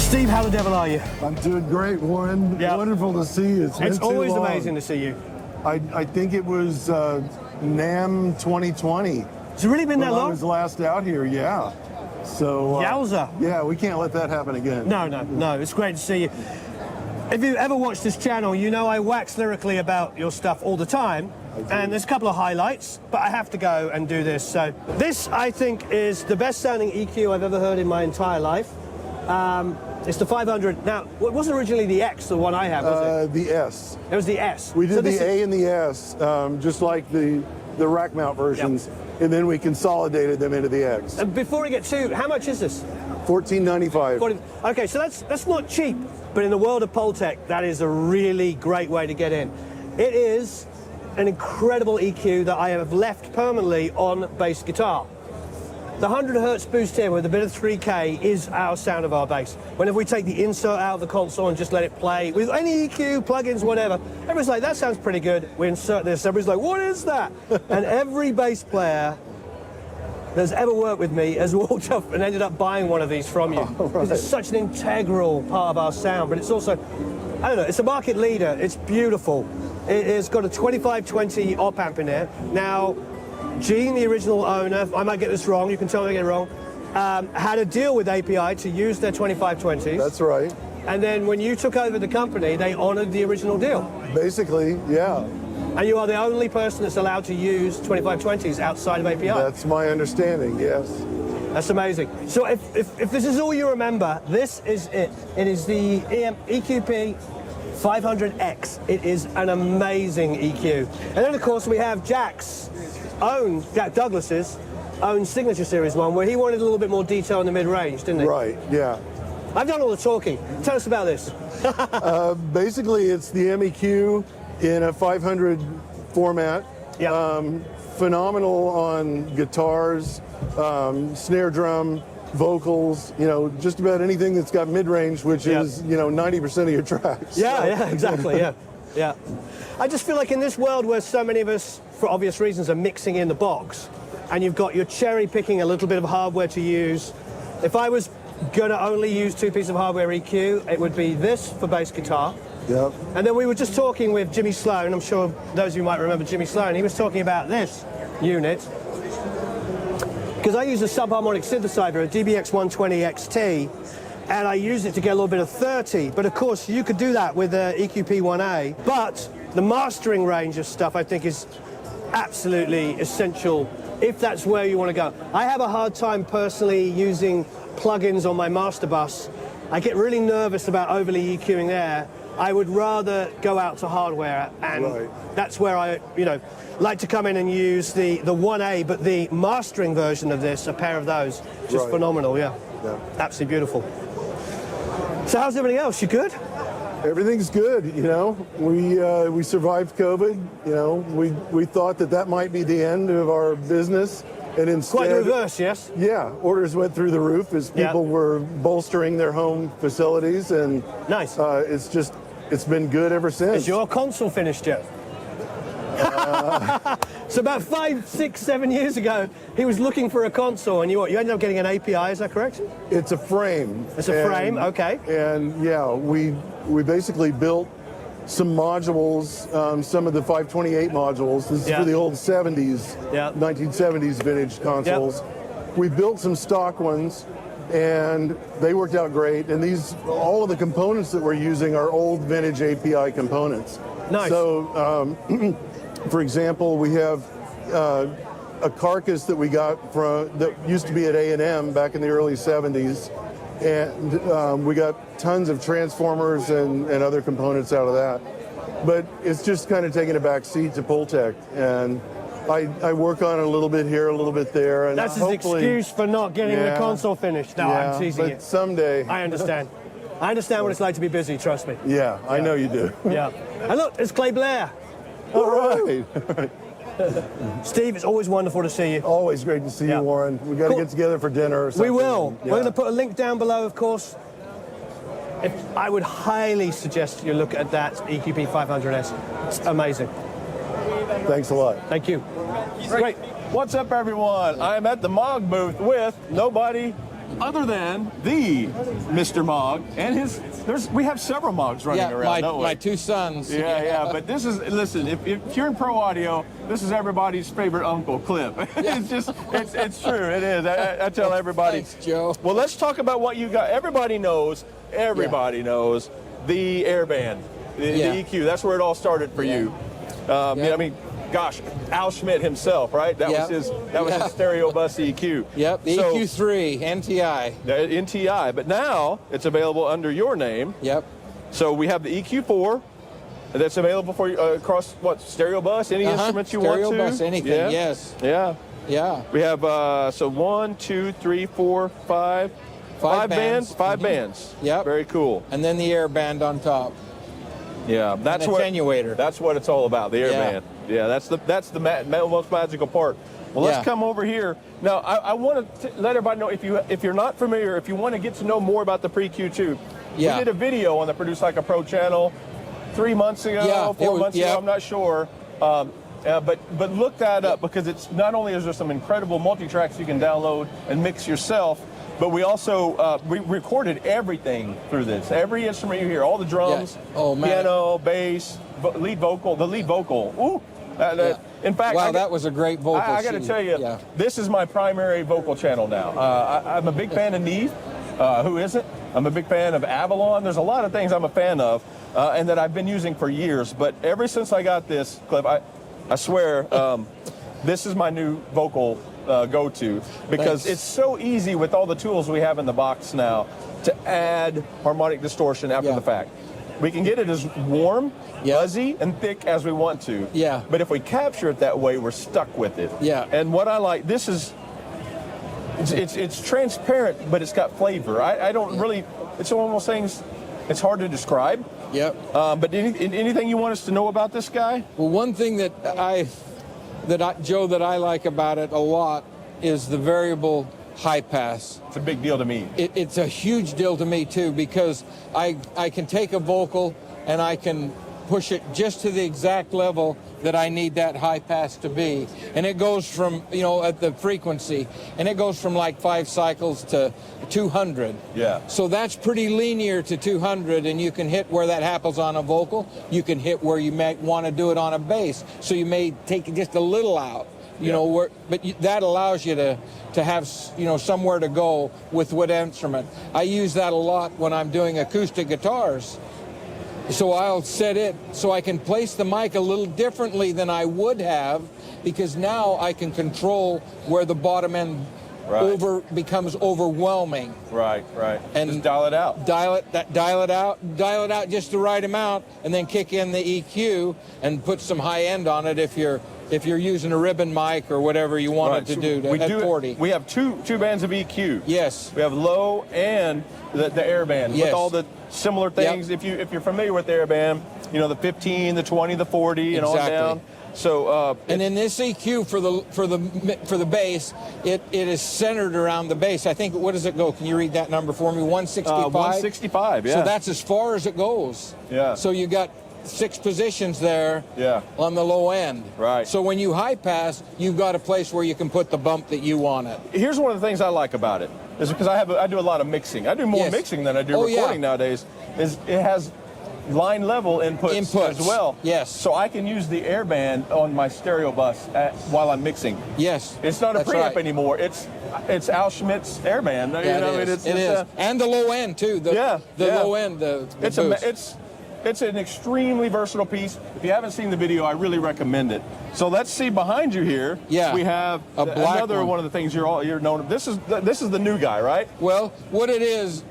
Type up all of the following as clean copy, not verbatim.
Steve, how the devil are you? I'm doing great, Warren. Yep. Wonderful to see you. It's always amazing to see you. I think it was NAMM 2020. Has it really been that long? I was last out here, yeah. So, Yowza. yeah, we can't let that happen again. No, it's great to see you. If you ever watch this channel, you know I wax lyrically about your stuff all the time. And there's a couple of highlights, but I have to go and do this. So this, I think, is the best sounding EQ I've ever heard in my entire life. It's the 500. Now, it wasn't originally the X, the one I have, was it? The S. It was the S. We did the A and the S, just like the rack mount versions, and then we consolidated them into the X. And before we get to, how much is this? $14.95. Okay, so that's not cheap, but in the world of Pultec, that is a really great way to get in. It is an incredible EQ that I have left permanently on bass guitar. The 100 hertz boost here with a bit of 3K is our sound of our bass. Whenever we take the insert out of the console and just let it play with any EQ, plugins, whatever, everybody's like, that sounds pretty good. We insert this, everybody's like, what is that? And every bass player that's ever worked with me has walked up and ended up buying one of these from you. Because it's such an integral part of our sound, but it's also, I don't know, it's a market leader. It's beautiful. It's got a 2520 op amp in there. Now, Gene, the original owner, I might get this wrong, you can tell me I get it wrong, had a deal with API to use their 2520s. That's right. And then when you took over the company, they honored the original deal. Basically, yeah. And you are the only person that's allowed to use 2520s outside of API. That's my understanding, yes. That's amazing. So if this is all you remember, this is it. It is the EQP 500X. It is an amazing EQ. And then, of course, we have Jack Douglas's own Signature Series one, where he wanted a little bit more detail in the mid-range, didn't he? Right, yeah. I've done all the talking. Tell us about this. Basically, it's the MEQ in a 500 format. Yeah. Phenomenal on guitars, snare drum, vocals, you know, just about anything that's got mid-range, which is, you know, 90% of your tracks. Yeah, exactly, yeah. I just feel like in this world where so many of us, for obvious reasons, are mixing in the box, and you've got, you're cherry picking a little bit of hardware to use. If I was going to only use two pieces of hardware EQ, it would be this for bass guitar. Yep. And then we were just talking with Jimmy Sloan. I'm sure those of you might remember Jimmy Sloan. He was talking about this unit. Because I use a subharmonic synthesizer, a DBX 120 XT, and I use it to get a little bit of 30. But of course, you could do that with the EQP 1A. But the mastering range of stuff, I think, is absolutely essential if that's where you want to go. I have a hard time personally using plugins on my master bus. I get really nervous about overly EQing there. I would rather go out to hardware, and that's where I, you know, like to come in and use the 1A, but the mastering version of this, a pair of those, just phenomenal, yeah. Absolutely beautiful. So how's everything else? You good? Everything's good, you know. We survived COVID, you know. We thought that might be the end of our business, and instead... Quite the reverse, yes? Yeah, orders went through the roof as people were bolstering their home facilities, and nice. It's been good ever since. Is your console finished yet? So about 5, 6, 7 years ago, he was looking for a console, and you ended up getting an API, is that correct? It's a frame. It's a frame, okay. And yeah, we basically built some modules, some of the 528 modules. This is for the old 70s, 1970s vintage consoles. We built some stock ones, and they worked out great. And all of the components that we're using are old vintage API components. Nice. So, for example, we have a carcass that we got that used to be at NAMM back in the early 70s, and we got tons of transformers and other components out of that. But it's just kind of taking a back seat to Pultec, and I work on it a little bit here, a little bit there. And that's his excuse for not getting the console finished. No, I'm teasing you. Someday. I understand. I understand what it's like to be busy, trust me. Yeah, I know you do. Yeah. And look, it's Clay Blair. All right. Steve, it's always wonderful to see you. Always great to see you, Warren. We got to get together for dinner or something. We will. We're going to put a link down below, of course. I would highly suggest you look at that EQP 500S. It's amazing. Thanks a lot. Thank you. Great. What's up, everyone? I'm at the Maag booth with nobody other than the Mr. Maag and we have several Maags running around, don't we? My two sons. Yeah. But this is, listen, if you're in pro audio, this is everybody's favorite uncle clip. It's true. It is. I tell everybody. Thanks, Joe. Well, let's talk about what you got. Everybody knows the airband, the EQ. That's where it all started for you. I mean, gosh, Al Schmidt himself, right? That was his stereo bus EQ. Yep, the EQ3 NTI. NTI, but now it's available under your name. Yep. So we have the EQ4 that's available for you across stereo bus, any instruments you want to. Stereo bus, anything. Yes. Yeah. Yeah. We have 1, 2, 3, 4, 5. Five bands. Five bands. Yep. Very cool. And then the air band on top. Yeah, that's an attenuator. That's what it's all about. The air band. Yeah, that's the most magical part. Well, let's come over here. Now, I want to let everybody know, if you're not familiar, if you want to get to know more about the Pre-Q2, we did a video on the Produce Like a Pro channel 3 months ago, 4 months ago, I'm not sure. But look that up, because it's not only is there some incredible multi-tracks you can download and mix yourself, but we also we recorded everything through this. Every instrument you hear, all the drums, piano, bass, lead vocal. Ooh. In fact, that was a great vocal. I got to tell you, this is my primary vocal channel now. I'm a big fan of Neve. Who isn't? I'm a big fan of Avalon. There's a lot of things I'm a fan of, and that I've been using for years. But ever since I got this clip, I swear, this is my new vocal go-to, because it's so easy with all the tools we have in the box now to add harmonic distortion after the fact. We can get it as warm, fuzzy, and thick as we want to. Yeah. But if we capture it that way, we're stuck with it. Yeah. And what I like, this is, it's transparent, but it's got flavor. I don't really, it's almost saying it's hard to describe. Yep. But anything you want us to know about this guy? Well, one thing that Joe, that I like about it a lot is the variable high pass. It's a big deal to me. It's a huge deal to me too, because I can take a vocal and I can push it just to the exact level that I need that high pass to be. And it goes from, at the frequency, and it goes from like 5 cycles to 200. Yeah. So that's pretty linear to 200, and you can hit where that happens on a vocal. You can hit where you may want to do it on a bass. So you may take just a little out, but that allows you to have, somewhere to go with what instrument. I use that a lot when I'm doing acoustic guitars. So I'll set it so I can place the mic a little differently than I would have, because now I can control where the bottom end becomes overwhelming. Right. And just dial it out. Dial it out just the right amount, and then kick in the EQ and put some high end on it if you're using a ribbon mic or whatever you want it to do at 40. We have two bands of EQ. Yes. We have low and the air band with all the similar things. If you're familiar with the air band, the 15, the 20, the 40, and on down. So and in this EQ for the bass, it is centered around the bass. I think, what does it go? Can you read that number for me? 165. 165. Yeah. So that's as far as it goes. Yeah. So you got 6 positions there on the low end. Right. So when you high pass, you've got a place where you can put the bump that you want it. Here's one of the things I like about it, is because I do a lot of mixing. I do more mixing than I do recording nowadays. Is it has line level inputs as well. Yes. So I can use the air band on my stereo bus while I'm mixing. Yes. It's not a preamp anymore. It's Al Schmidt's air band. It is. And the low end too. The low end. It's an extremely versatile piece. If you haven't seen the video, I really recommend it. So let's see behind you here. Yeah. We have another one of the things you're known. This is the new guy, right? Well, what it is,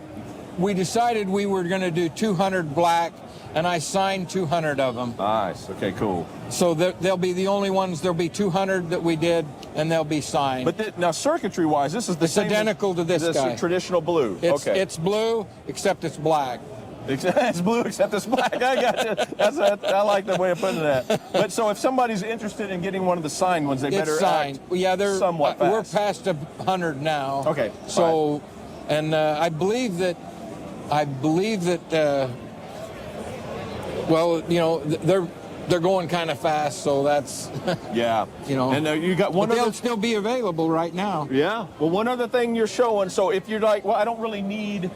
we decided we were going to do 200 black, and I signed 200 of them. Nice. Okay, cool. So they'll be the only ones. There'll be 200 that we did, and they'll be signed. But now, circuitry-wise, this is the same. It's identical to this guy. Traditional blue. It's blue, except it's black. It's blue, except it's black. I got you. I like the way of putting that. But so if somebody's interested in getting one of the signed ones, they better signed. They're somewhat fast. We're past 100 now. Okay. So, and I believe that. Well, they're going kind of fast, so that's Yeah. you know. And you got one but they'll other. still be available right now. Yeah. Well, one other thing you're showing. So if you're like, well, I don't really need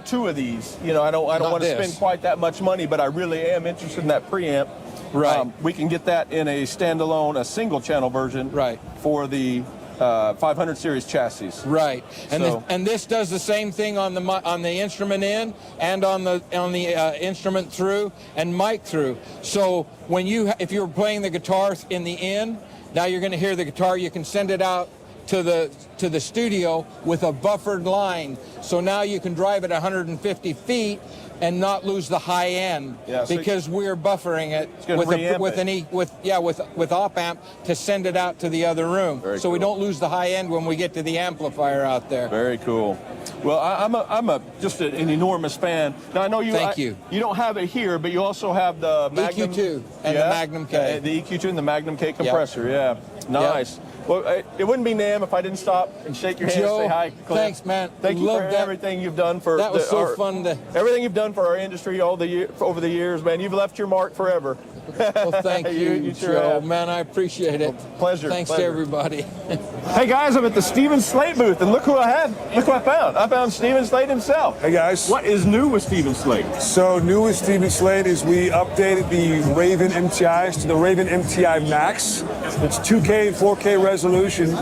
2 of these. You know, I don't Not want to this. spend quite that much money, but I really am interested in that preamp. Right. We can get that in a standalone, a single channel version. Right. For the 500 series chassis. Right, and So- and this does the same thing on the instrument in and on the instrument through and mic through. So when if you're playing the guitar in the in, now you're going to hear the guitar. You can send it out to the studio with a buffered line. So now you can drive at 150 feet and not lose the high end, Yeah, so because we're buffering it gonna reamp with op amp to send it out to the other room. Very so we cool. don't lose the high end when we get to the amplifier out there. Very cool. Well, I'm just an enormous fan. Now I know you. Thank you. You don't have it here, but you also have the Magnum EQ2 and the Magnum K. The EQ2 and the Magnum K compressor. Yeah, nice. Well, it wouldn't be NAMM if I didn't stop and shake your hand Joe, and say hi, Clint. thanks, man. Thank you Love for that. everything you've done for That was so fun to. everything you've done for our industry over the years, man. You've left your mark forever. Well, thank you, You sure Joe. have. Man, I appreciate it. Pleasure. Thanks pleasure. to everybody. Hey guys, I'm at the Steven Slate booth, and look who I had. Look who I found. I found Steven Slate himself. Hey guys. What is new with Steven Slate? So new with Steven Slate is we updated the Raven MTIs to the Raven MTI Max. It's 2K and 4K resolution.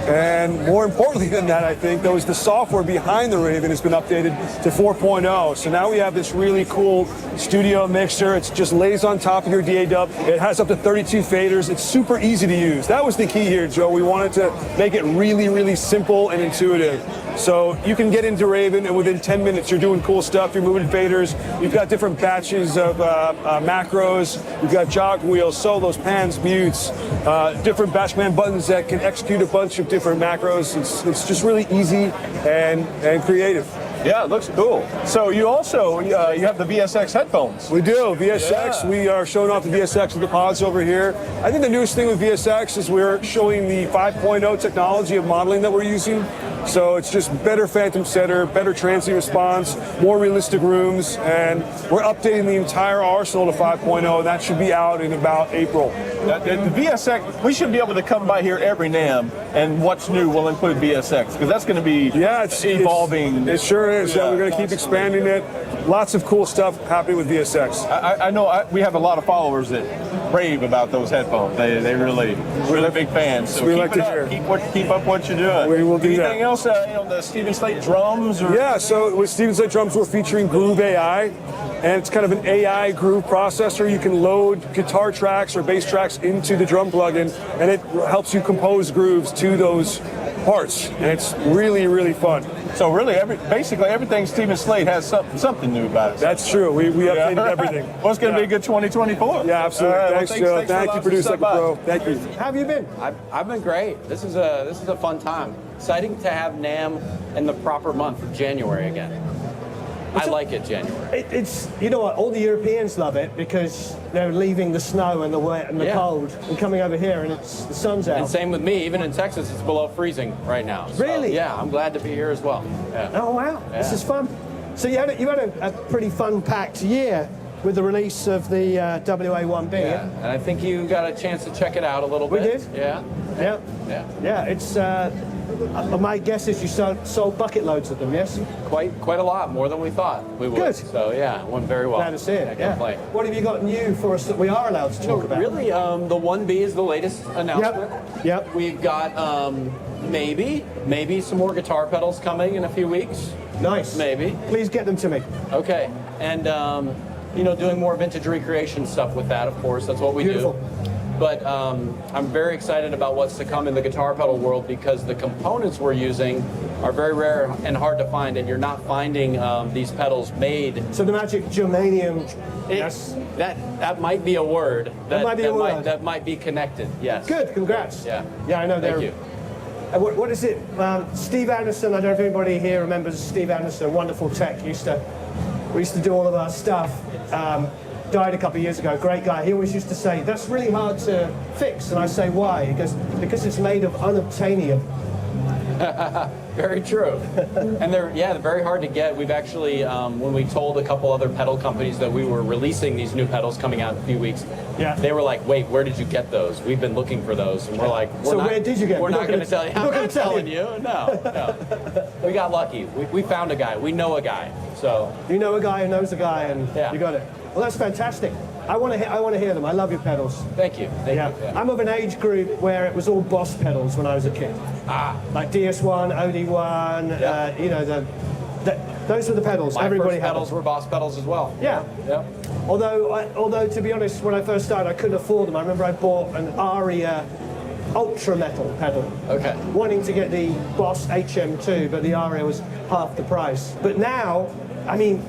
And more importantly than that, I think, though, is the software behind the Raven has been updated to 4.0. So now we have this really cool studio mixer. It just lays on top of your DAW. It has up to 32 faders. It's super easy to use. That was the key here, Joe. We wanted to make it really, really simple and intuitive. So you can get into Raven, and within 10 minutes, you're doing cool stuff. You're moving faders. You've got different batches of macros. You've got jog wheels, solos, pans, mutes, different batch command buttons that can execute a bunch of different macros. It's just really easy and creative. Yeah, it looks cool. So you also you have the VSX headphones. We do. VSX, Yeah. we are showing off the VSX with the pods over here. I think the newest thing with VSX is we're showing the 5.0 technology of modeling that we're using. So it's just better phantom setter, better transient response, more realistic rooms, and we're updating the entire arsenal to 5.0, and that should be out in about April. The VSX, we should be able to come by here every NAMM, and what's new will include VSX, because that's going to be It's evolving. It sure is. Yeah, We're going to keep expanding it. Lots of cool stuff happening with VSX. I know we have a lot of followers that rave about those headphones. They really big fans. So We keep like it to up. hear. Keep up what you're doing. We will do that. Anything else? The Steven Slate drums? Or? Yeah, so with Steven Slate drums, we're featuring Groove AI, and it's kind of an AI groove processor. You can load guitar tracks or bass tracks into the drum plugin, and it helps you compose grooves to those parts, and it's really, really fun. So really, basically everything Steven Slate has something new about it. That's true. We updated everything. Well, it's going to be a good 2024. Yeah, absolutely. All right, well, Thanks, Joe. thanks Thank for you, Produce Like a allowing us Pro. to stop Thank you. How have you been? I've been great. This is a fun time. Exciting to have NAMM in the proper month of January again. I like it, January. It's, you know what, all the Europeans love it because they're leaving the snow and the wet and the Yeah. cold and coming over here and the sun's out. And same with me. Even in Texas, it's below freezing right now. So, Really? Yeah, I'm glad to be here as well. Yeah. Oh wow, this Yeah. is fun. So you had a pretty fun packed year with the release of the WA1B. Yeah. And I think you got a chance to check it out a little We bit. did? Yeah. Yeah. Yeah. Yeah, it's my guess is you sold bucket loads of them, yes? Quite a lot, more than we thought we would. Good. So yeah, it went very well. Glad to see it. Can't Yeah. complain. What have you got new for us that we are allowed to talk about? Really, the 1B is the latest announcement. Yep. We've got maybe some more guitar pedals coming in a few weeks. Nice. Maybe. Please get them to me. Okay. And doing more vintage recreation stuff with that, of course. That's what we Beautiful. do. But I'm very excited about what's to come in the guitar pedal world because the components we're using are very rare and hard to find, and you're not finding these pedals made. So the magic germanium. Yes. That might be a word. That might be a word. That might be connected. Yes. Good. Congrats. Yeah. Yeah, I know they're. Thank you. What is it? Steve Anderson. I don't know if anybody here remembers Steve Anderson. Wonderful tech. We used to do all of our stuff. Died a couple of years ago. Great guy. He always used to say, "That's really hard to fix," and I say, "Why?" He goes, "Because it's made of unobtainium." Very true. And they're very hard to get. We've actually, when we told a couple other pedal companies that we were releasing these new pedals coming out in a few weeks, Yeah. They were like, wait, where did you get those? We've been looking for those. And we're like, where did you get them? We're not going to tell you. I'm not telling you. you. No. We got lucky. We found a guy. We know a guy. So you know a guy who knows a guy, and yeah. you got it. Well, that's fantastic. I want to hear them. I love your pedals. Thank you. Thank you. Yeah. I'm of an age group where it was all Boss pedals when I was a kid. Like DS1, OD1. Yeah. You know those were the pedals. My Everybody first had pedals were Boss pedals as well. Yeah. Yeah. Although to be honest, when I first started, I couldn't afford them. I remember I bought an Aria Ultra Metal pedal. Okay. Wanting to get the Boss HM2, but the Aria was half the price. But now, I mean,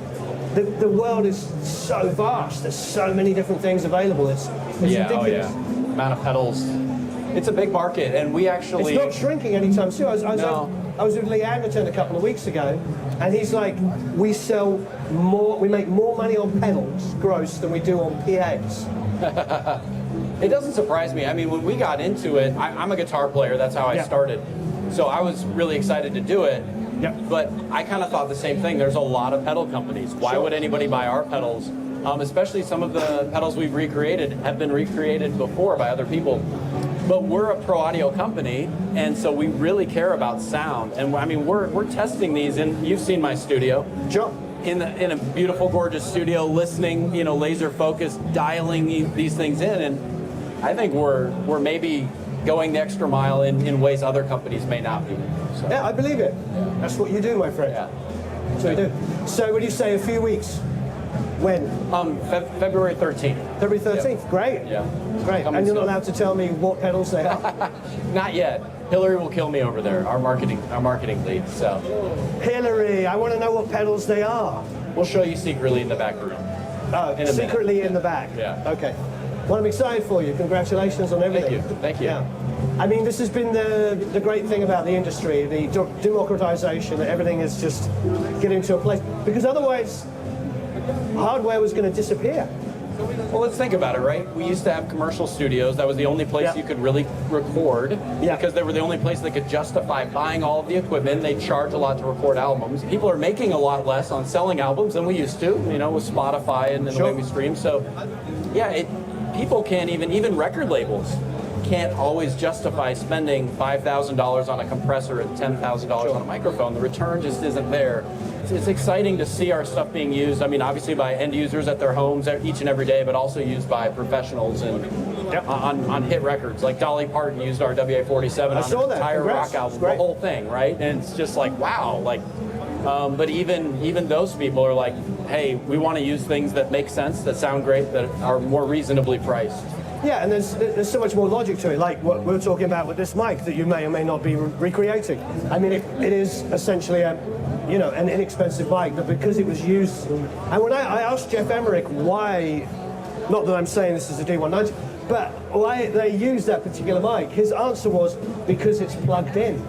the world is so vast. There's so many different things available. It's ridiculous. Oh yeah. Amount of pedals. It's a big market, and we actually. It's not shrinking anytime soon. I was with Lee Anderton a couple of weeks ago, and he's like, we make more money on pedals gross than we do on PAs. It doesn't surprise me. I mean, when we got into it, I'm a guitar player. That's how I started. So I was really excited to do it. Yep. But I kind of thought the same thing. There's a lot of pedal companies. Why would anybody buy our pedals? Especially some of the pedals we've recreated have been recreated before by other people. But we're a pro audio company, and so we really care about sound. And I mean, we're testing these, and you've seen my studio. Sure. In a beautiful, gorgeous studio, listening, laser focused, dialing these things in, and I think we're maybe going the extra mile in ways other companies may not be. So. Yeah, I believe it. Yeah. That's what you do, my friend. Yeah. That's what you do. So, what do you say? A few weeks. When? February 13th. February 13th. Yep. Great. Yeah. Great. And you're not allowed to tell me what pedals they are? Not yet. Hillary will kill me over there, our marketing lead. So. Hillary, I want to know what pedals they are. We'll show you secretly in the back room. Oh, secretly in the back. Yeah. Okay. Well, I'm excited for you. Congratulations on everything. Thank you. Yeah. I mean, this has been the great thing about the industry, the democratization, that everything is just getting to a place. Because otherwise, hardware was going to disappear. Well, let's think about it, right? We used to have commercial studios. That was the only place you could really record because they were the only place that could justify buying all of the equipment. They charge a lot to record albums. People are making a lot less on selling albums than we used to, with Spotify and the way we stream. So, yeah, people can't even record labels can't always justify spending $5,000 on a compressor and $10,000 on a microphone. The return just isn't there. It's exciting to see our stuff being used. I mean, obviously by end users at their homes each and every day, but also used by professionals and on hit records. Like Dolly Parton used our WA-47 on the entire rock album, the whole thing, right? And it's just like, wow, but even those people are like, hey, we want to use things that make sense, that sound great, that are more reasonably priced. Yeah, and there's so much more logic to it, like what we're talking about with this mic that you may or may not be recreating. I mean, it is essentially an inexpensive mic, but because it was used, and when I asked Jeff Emmerich why, not that I'm saying this is a D190, but why they used that particular mic, his answer was because it's plugged in.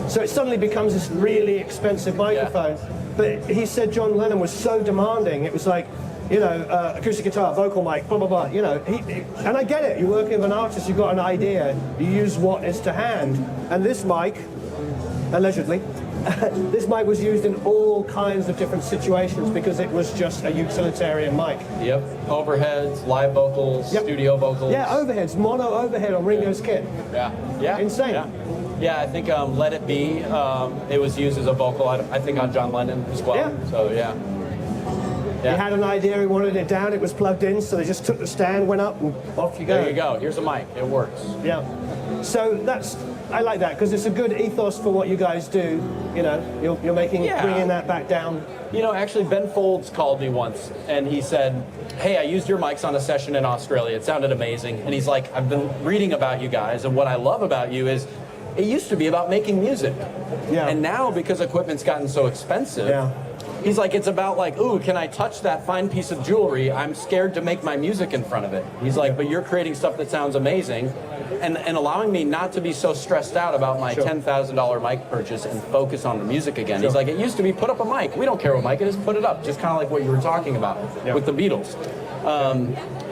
So it suddenly becomes this really expensive microphone. Yeah. But he said John Lennon was so demanding, it was like, acoustic guitar, vocal mic, blah, blah, blah, and I get it. You're working with an artist, you've got an idea, you use what is to hand. And this mic, allegedly, this mic was used in all kinds of different situations because it was just a utilitarian mic. Yep, overheads, live vocals, studio vocals. Yeah, overheads, mono overhead on Ringo's kit. Yeah. Insane. Yeah, I think Let It Be, it was used as a vocal, I think on John Lennon as well. Yeah. So, yeah. He had an idea, he wanted it down, it was plugged in, so they just took the stand, went up, and off you go. There you go. Here's a mic. It works. Yeah. So I like that, because it's a good ethos for what you guys do. You're bringing that back down. Actually, Ben Folds called me once, and he said, hey, I used your mics on a session in Australia. It sounded amazing. And he's like, I've been reading about you guys, and what I love about you is it used to be about making music. Yeah. And now, because equipment's gotten so expensive, he's like, it's about like, ooh, can I touch that fine piece of jewelry? I'm scared to make my music in front of it. He's like, but you're creating stuff that sounds amazing and allowing me not to be so stressed out about my $10,000 mic purchase and focus on the music again. He's like, it used to be put up a mic. We don't care what mic it is, put it up. Just kind of like what you were talking about with the Beatles.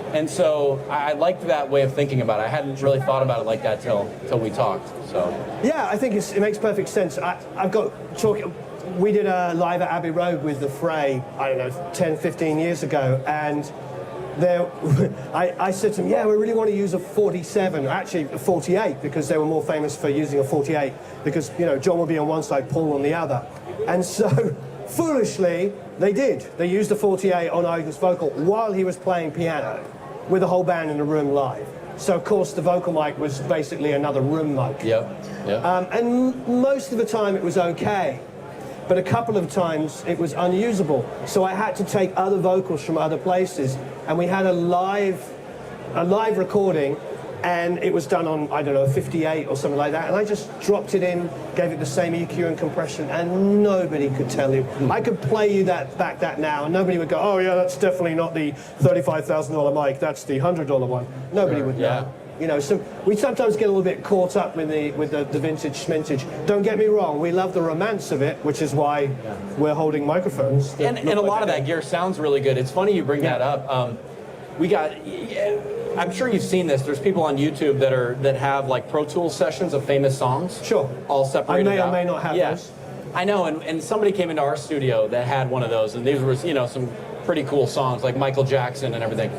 And so I liked that way of thinking about it. I hadn't really thought about it like that till we talked. So yeah, I think it makes perfect sense. I've got talking. We did a live at Abbey Road with the Fray, I don't know, 10, 15 years ago, and I said to him, yeah, we really want to use a 47, or actually a 48, because they were more famous for using a 48, because, you know, John would be on one side, Paul on the other. And so, foolishly, they did. They used a 48 on Iger's vocal while he was playing piano, with the whole band in the room live. So, of course, the vocal mic was basically another room mic. And most of the time it was okay. But a couple of times it was unusable. So I had to take other vocals from other places, and we had a live recording, and it was done on, I don't know, 58 or something like that, and I just dropped it in, gave it the same EQ and compression, and nobody could tell you. I could play you that now, and nobody would go, oh yeah, that's definitely not the $35,000 mic, that's the $100 one. Nobody would know. You know, so we sometimes get a little bit caught up with the vintage schmintage. Don't get me wrong, we love the romance of it, which is why we're holding microphones. And a lot of that gear sounds really good. It's funny you bring that up. I'm sure you've seen this. There's people on YouTube that have like Pro Tools sessions of famous songs. Sure. All separated out. I may not have those. I know, and somebody came into our studio that had one of those, and these were, you know, some pretty cool songs like Michael Jackson and everything.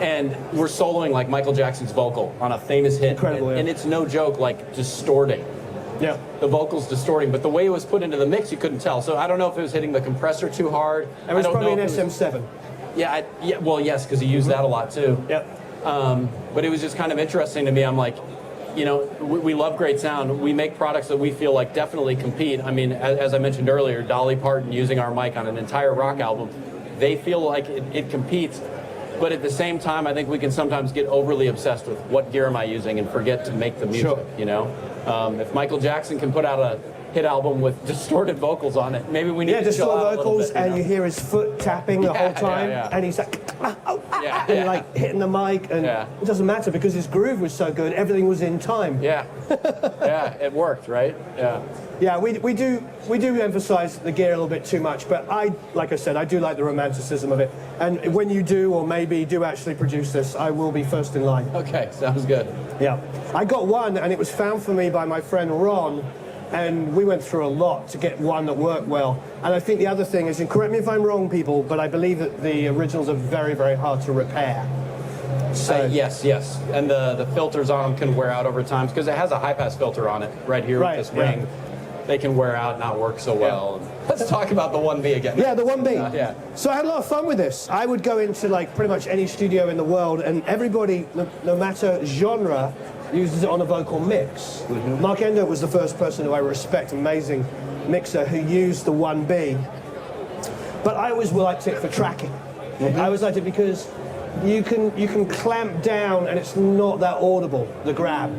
And we're soloing like Michael Jackson's vocal on a famous hit. Incredible, and it's no joke, like distorting. Yeah. The vocal's distorting, but the way it was put into the mix, you couldn't tell. So I don't know if it was hitting the compressor too hard. It was probably an SM7. Well, yes, because he used that a lot too. Yep. But it was just kind of interesting to me. I'm like, you know, we love great sound. We make products that we feel like definitely compete. I mean, as I mentioned earlier, Dolly Parton using our mic on an entire rock album, they feel like it competes. But at the same time, I think we can sometimes get overly obsessed with what gear am I using and forget to make the music, you know? If Michael Jackson can put out a hit album with distorted vocals on it, maybe we need to chill out a little bit, and you hear his foot tapping the whole time, and he's like, and like hitting the mic, and it doesn't matter because his groove was so good, everything was in time. Yeah, it worked, right? Yeah, we do emphasize the gear a little bit too much, but like I said, I do like the romanticism of it. And when you do, or maybe do actually produce this, I will be first in line. Okay, sounds good. Yeah, I got one, and it was found for me by my friend Ron, and we went through a lot to get one that worked well. And I think the other thing is, and correct me if I'm wrong, people, but I believe that the originals are very, very hard to repair. So yes, and the filters on them can wear out over time because it has a high-pass filter on it right here with this ring. They can wear out, not work so well. Let's talk about the 1B again. Yeah, the 1B. So I had a lot of fun with this. I would go into like pretty much any studio in the world, and everybody, no matter genre, uses it on a vocal mix. Mark Endo was the first person who I respect, amazing mixer, who used the 1B. But I always liked it for tracking. I always liked it because you can clamp down and it's not that audible, the grab.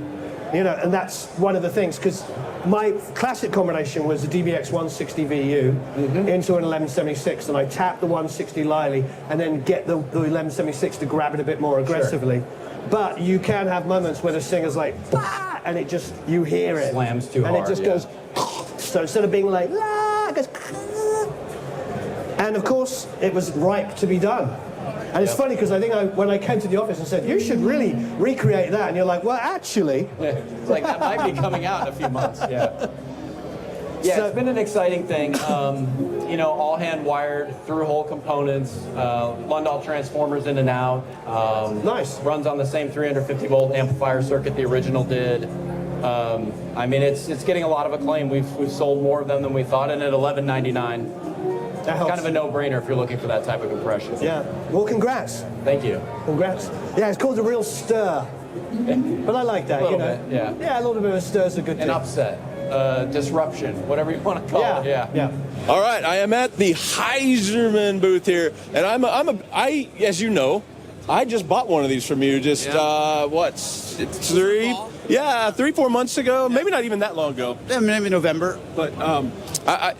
You know, and that's one of the things, because my classic combination was the DBX 160 VU into an 1176, and I tap the 160 lightly and then get the 1176 to grab it a bit more aggressively. But you can have moments where the singer's like, bah! And it just, you hear it. Slams too hard. And it just goes, so instead of being like, la, it goes, and of course, it was ripe to be done. And it's funny because I think when I came to the office and said, you should really recreate that, and you're like, well, actually. It's like, that might be coming out in a few months. So, it's been an exciting thing. You know, all hand wired, through hole components, Lundahl transformers in and out. Nice. Runs on the same 350 volt amplifier circuit the original did. I mean, it's getting a lot of acclaim. We've sold more of them than we thought, and at $11.99. That helps. Kind of a no-brainer if you're looking for that type of compression. Yeah. Well, congrats. Thank you. Congrats. Yeah, it's called a real stir. But I like that, you know. Yeah, a little bit of a stir is a good thing. An upset, disruption, whatever you want to call it. Yeah. All right, I am at the Heiserman booth here, and I, as you know, I just bought one of these from you just, 3-4 months ago, maybe not even that long ago. Yeah, maybe November. But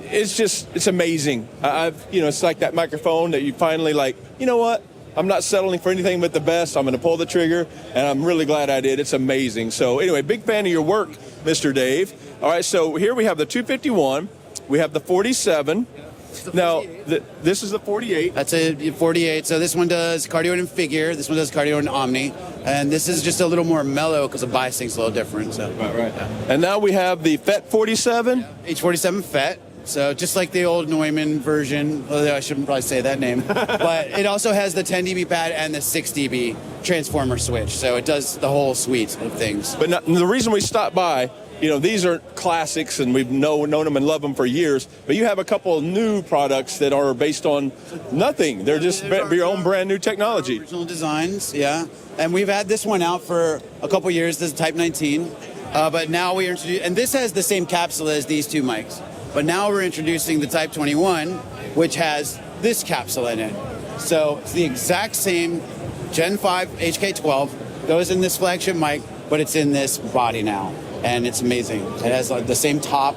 it's amazing. It's like that microphone that you finally like, you know what? I'm not settling for anything but the best. I'm going to pull the trigger, and I'm really glad I did. It's amazing. So anyway, big fan of your work, Mr. Dave. All right, so here we have the 251. We have the 47. Now, this is the 48. That's a 48. So this one does cardio and figure. This one does cardio and omni. And this is just a little more mellow because the biasing's a little different. So. Right. Yeah. And now we have the FET 47. H47 FET. So just like the old Neumann version, although I shouldn't probably say that name, but it also has the 10 dB pad and the 6 dB transformer switch. So it does the whole suite of things. But the reason we stopped by, these are classics and we've known them and loved them for years, but you have a couple of new products that are based on nothing. They're just your own brand new technology. Original designs, yeah. And we've had this one out for a couple years, this is Type 19. But now we introduce, and this has the same capsule as these two mics. But now we're introducing the Type 21, which has this capsule in it. So it's the exact same Gen 5 HK12, goes in this flagship mic, but it's in this body now. And it's amazing. It has the same top,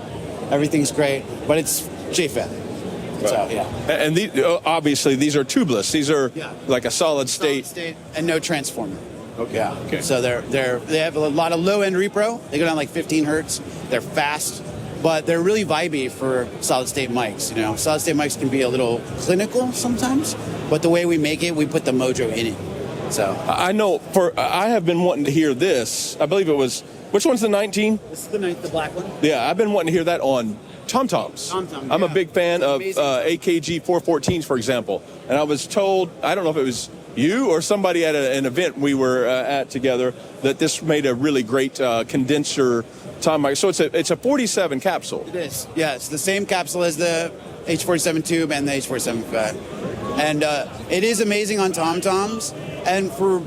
everything's great, but it's JFET. Right. So, yeah. And obviously these are tubeless. These are like a solid state. And no transformer. Okay. Yeah. Okay. So they have a lot of low end repro. They go down like 15 hertz. They're fast, but they're really vibey for solid state mics. Solid state mics can be a little clinical sometimes, but the way we make it, we put the mojo in it. So I know I have been wanting to hear this. I believe it was, which one's the 19? This is the black one. Yeah, I've been wanting to hear that on tom-toms. I'm a big fan of AKG 414s, for example. And I was told, I don't know if it was you or somebody at an event we were at together, that this made a really great condenser tom mic. So it's a 47 capsule. It is. Yeah, it's the same capsule as the H47 tube and the H47 fat. And it is amazing on tom-toms. And for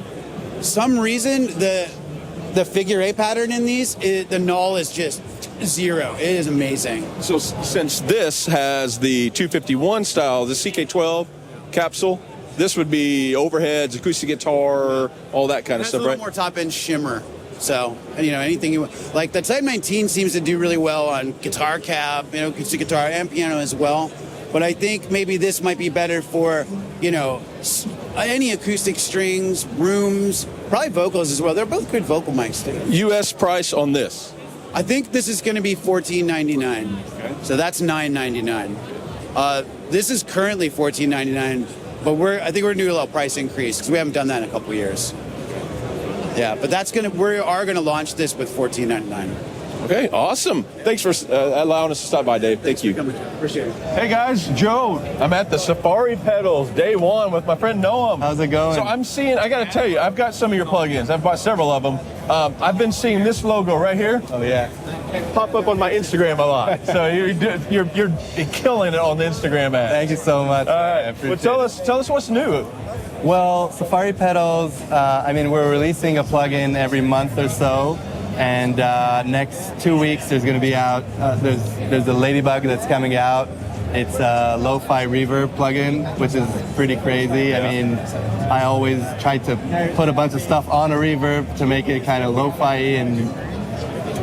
some reason, the figure 8 pattern in these, the null is just 0. It is amazing. So since this has the 251 style, the CK12 capsule, this would be overheads, acoustic guitar, all that kind of stuff, right? A little more top-end shimmer. So, anything you want. Like the Type 19 seems to do really well on guitar cab, acoustic guitar and piano as well. But I think maybe this might be better for, any acoustic strings, rooms, probably vocals as well. They're both good vocal mics too. U.S. price on this? I think this is going to be $14.99. Okay. So that's $9.99. This is currently $14.99, but I think we're going to do a little price increase because we haven't done that in a couple years. Yeah, but we are going to launch this with $14.99. Okay, awesome. Thanks for allowing us to stop by, Dave. Thank you. Appreciate it. Hey guys, Joe. I'm at the Safari Pedals day one with my friend Noam. How's it going? So I got to tell you, I've got some of your plugins. I've bought several of them. I've been seeing this logo right here. Oh yeah. Pop up on my Instagram a lot. So you're killing it on the Instagram ad. Thank you so much. All right. Well, tell us what's new. Well, Safari Pedals. We're releasing a plugin every month or so. And next 2 weeks, there's going to be out. There's a Ladybug that's coming out. It's a lo-fi reverb plugin, which is pretty crazy. Yeah. I always try to put a bunch of stuff on a reverb to make it kind of lo-fi and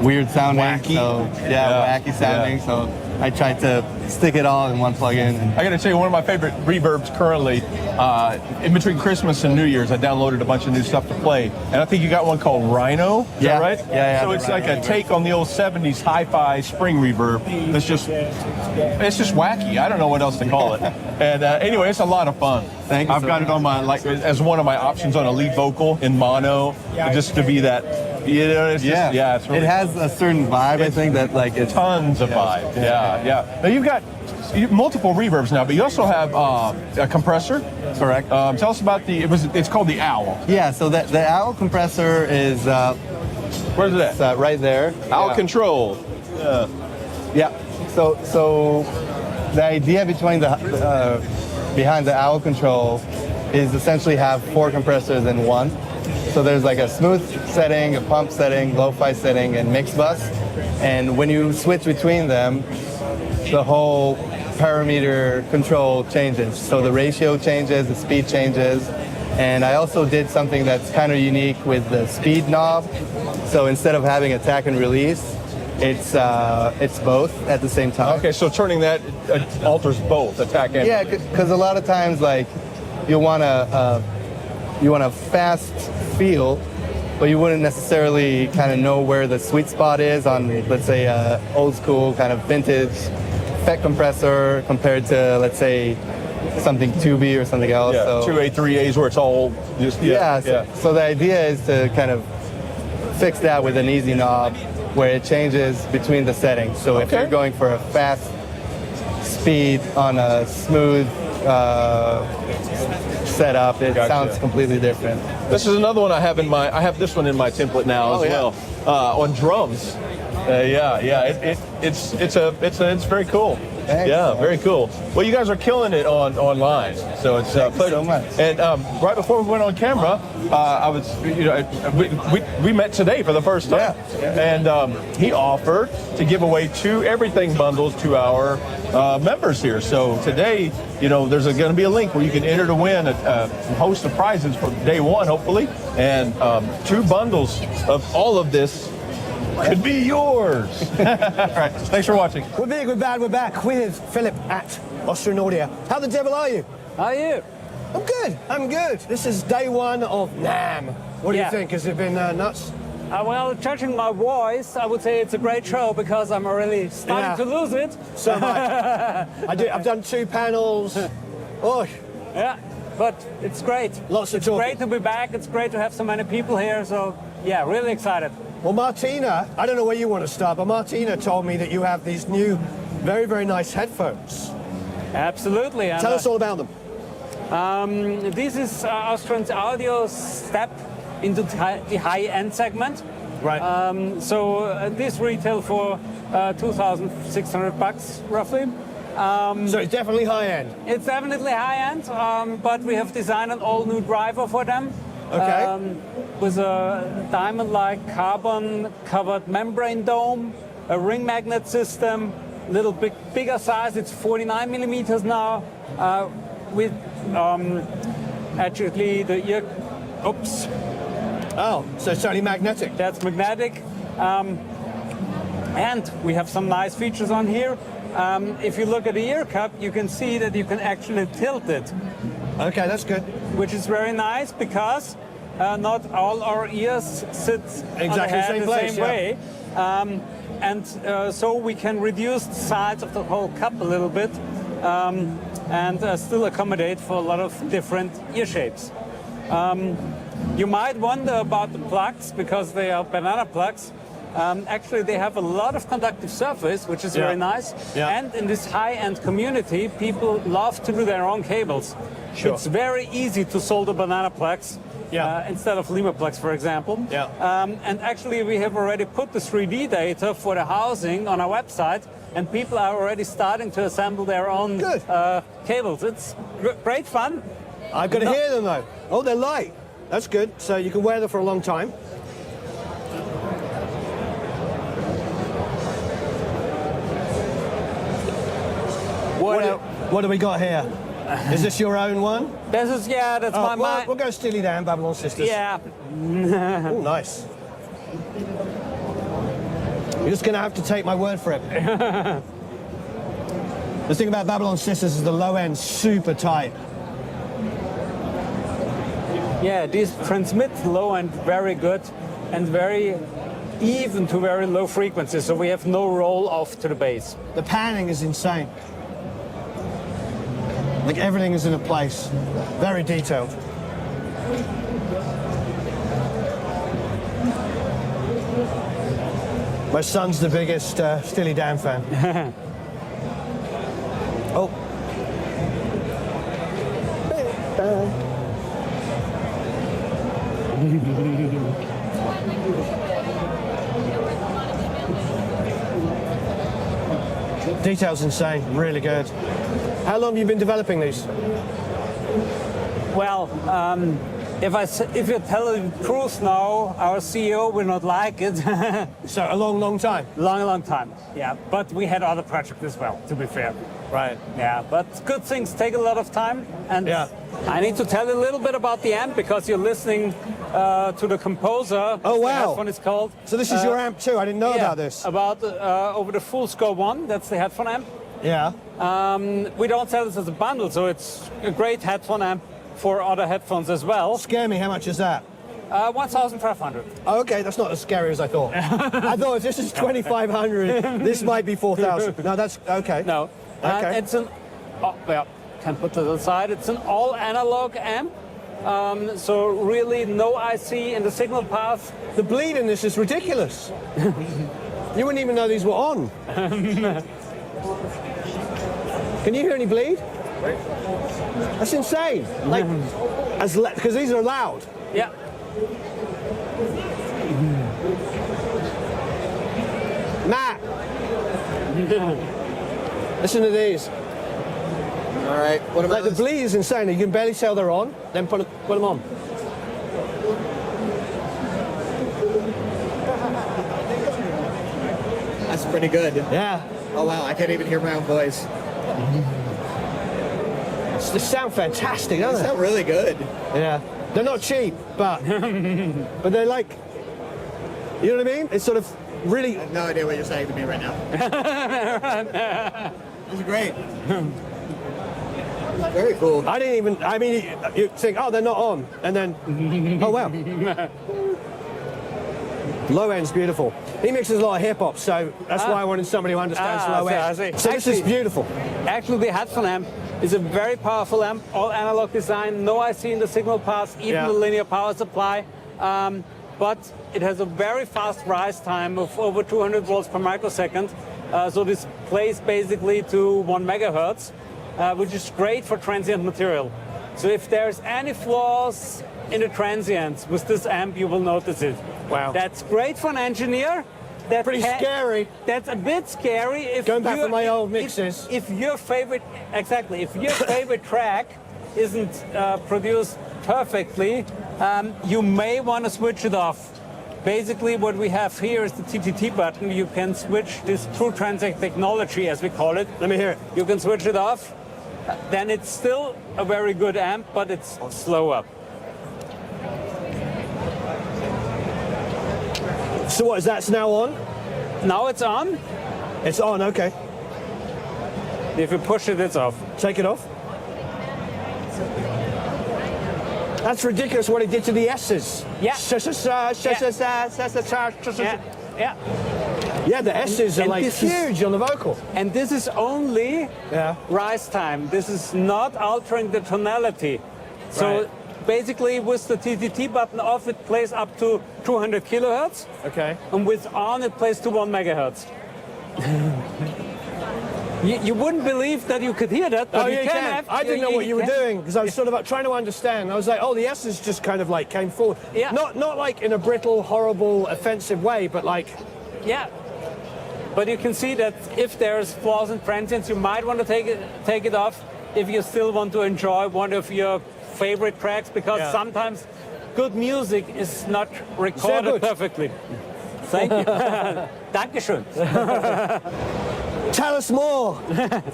weird sounding. Wacky. So wacky sounding. Yeah. So I tried to stick it all in one plugin. I got to tell you, one of my favorite reverbs currently, in between Christmas and New Year's, I downloaded a bunch of new stuff to play. And I think you got one called Rhino. Is that right? Yeah. So it's like a take on the old 70s hi-fi spring reverb. It's just wacky. I don't know what else to call it. And anyway, it's a lot of fun. Thank you. I've got it on my, as one of my options on a lead vocal in mono, just to be that. It's really it has a certain vibe. I think that it's tons of vibe. Yeah. Now you've got multiple reverbs now, but you also have a compressor. Correct. Tell us about it's called the Owl. Yeah. So the Owl compressor is where's it at? It's right there. Owl Control. Yeah. So the idea behind the Owl Control is essentially have 4 compressors in one. So there's like a smooth setting, a pump setting, lo-fi setting, and mix bus. And when you switch between them, the whole parameter control changes. So the ratio changes, the speed changes. And I also did something that's kind of unique with the speed knob. So instead of having attack and release, it's both at the same time. Okay, so turning that alters both attack and yeah, because a lot of times you want a fast feel, but you wouldn't necessarily kind of know where the sweet spot is on, let's say, old school kind of vintage effect compressor compared to, let's say, something 2B or something else. Yeah, so, 2A, 3As where it's all just So the idea is to kind of fix that with an easy knob where it changes between the settings. So if you're going for a fast speed on a smooth setup. It sounds completely different. This is another one I have I have this one in my template now as well on drums. It's very cool. Thanks. Yeah, very cool. Well, you guys are killing it online, so it's pleasure. So much. And right before we went on camera, we met today for the first time, and he offered to give away 2 everything bundles to our members here. So today, there's going to be a link where you can enter to win a host of prizes for day 1, hopefully, and 2 bundles of all of this could be yours. All right, thanks for watching. We're big, we're bad, we're back with Philip at Austrian Audio. How the devil are you? How are you? I'm good. This is day 1 of NAMM. What do you think? Has it been nuts? Well, judging my voice, I would say it's a great show because I'm really starting to lose it. So am I. I've done 2 panels. Oh. Yeah, but it's great. Lots of talking. It's talking. great to be back. It's great to have so many people here. So, yeah, really excited. Well, Martina, I don't know where you want to start, but Martina told me that you have these new, very, very nice headphones. Absolutely. Tell us all about them. This is Austrian's audio step into the high-end segment. Right. This retail for $2,600 roughly. So it's definitely high-end. It's definitely high-end, but we have designed an all-new driver for them. Okay. With a diamond-like carbon-covered membrane dome, a ring magnet system, a little bit bigger size. It's 49 millimeters now. With actually the ear. Oops. Oh, so it's only magnetic. That's magnetic. And we have some nice features on here. If you look at the ear cup, you can see that you can actually tilt it. Okay, that's good. Which is very nice because not all our ears sit exactly the same way. So we can reduce the size of the whole cup a little bit and still accommodate for a lot of different ear shapes. You might wonder about the plugs because they are banana plugs. Actually, they have a lot of conductive surface, which is very nice. Yeah. And in this high-end community, people love to do their own cables. Sure. It's very easy to solder banana plugs instead of Lima plugs, for example. Yeah. And actually, we have already put the 3D data for the housing on our website, and people are already starting to assemble their own cables. It's great fun. I've got to hear them, though. Oh, they're light. That's good. So you can wear them for a long time. What do we got here? Is this your own one? This is, that's my... We'll go Steely Dan, Babylon Sisters. Yeah. Oh, nice. You're just going to have to take my word for it. The thing about Babylon Sisters is the low end super tight. Yeah, these transmit low end very good and very even to very low frequencies, so we have no roll off to the bass. The panning is insane. Like everything is in a place. Very detailed. My son's the biggest Steely Dan fan. Oh. Detail's insane, really good. How long have you been developing these? Well, if you tell the truth now, our CEO will not like it. So a long, long time? Long time, yeah. But we had other projects as well, to be fair. Right. Yeah, but good things take a lot of time. And I need to tell you a little bit about the amp because you're listening to the Composer. Oh, wow. That's what it's called. So this is your amp too? I didn't know about this. About over the Full Score 1, that's the headphone amp. Yeah. We don't sell this as a bundle, so it's a great headphone amp for other headphones as well. Scare me, how much is that? 1,500. Oh, okay, that's not as scary as I thought. I thought if this is 2,500, this might be 4,000. No, that's okay. No. Okay. It's an, can put this aside. It's an all analog amp. So really no IC in the signal path. The bleed in this is ridiculous. You wouldn't even know these were on. Can Can you hear any bleed? That's insane. Like, because these are loud. Yeah. Matt. Listen to these. All right. What about Like the bleed is insane. You can barely tell they're on. Then put them on. That's pretty good. Yeah. Oh wow, I can't even hear my own voice. They sound fantastic, don't They they? sound really good. Yeah. They're not cheap, but but they're like, you know what I mean? It's sort of really. I have no idea what you're saying to me right now. This is great. Very cool. I didn't even. I mean, you think, oh, they're not on, and then, oh wow. Low end's beautiful. He mixes a lot of hip hop, so that's why I wanted somebody who understands low end. I see. So this is beautiful. Actually, the headphone amp is a very powerful amp, all analog design, no IC in the signal path, even the linear power supply. But it has a very fast rise time of over 200 volts per microsecond. So this plays basically to 1 megahertz, which is great for transient material. So if there's any flaws in the transients with this amp, you will notice it. Wow. That's great for an engineer. That's Pretty scary. That's a bit scary. If Going back you- to my old mixes. If your favorite, exactly, if your favorite track isn't produced perfectly, you may want to switch it off. Basically, what we have here is the TTT button. You can switch this true transient technology, as we call it. Let me hear it. You can switch it off. Then it's still a very good amp, but it's slower. So what is that's now on? Now it's on. It's on. Okay. If you push it, it's off. Take it off. That's ridiculous what he did to the S's. Yeah. Yeah. Yeah, the S's are And like this is- huge on the vocal. And this is only rise time. This is not altering the tonality. So Right. basically with the TTT button off, it plays up to 200 kilohertz. Okay. And with on, it plays to 1 megahertz. You wouldn't believe that you could hear that, but Oh, you yeah, you can. can. Have, I didn't know what you were can. doing because I was sort of trying to understand. I was like, oh, the S's just kind of like came forward. Yeah. Not like in a brittle, horrible, offensive way, but like. Yeah. But you can see that if there's flaws and transients, you might want to take it off if you still want to enjoy one of your favorite tracks, because sometimes good music is not recorded perfectly. Thank you. Dankeschön. Tell us more,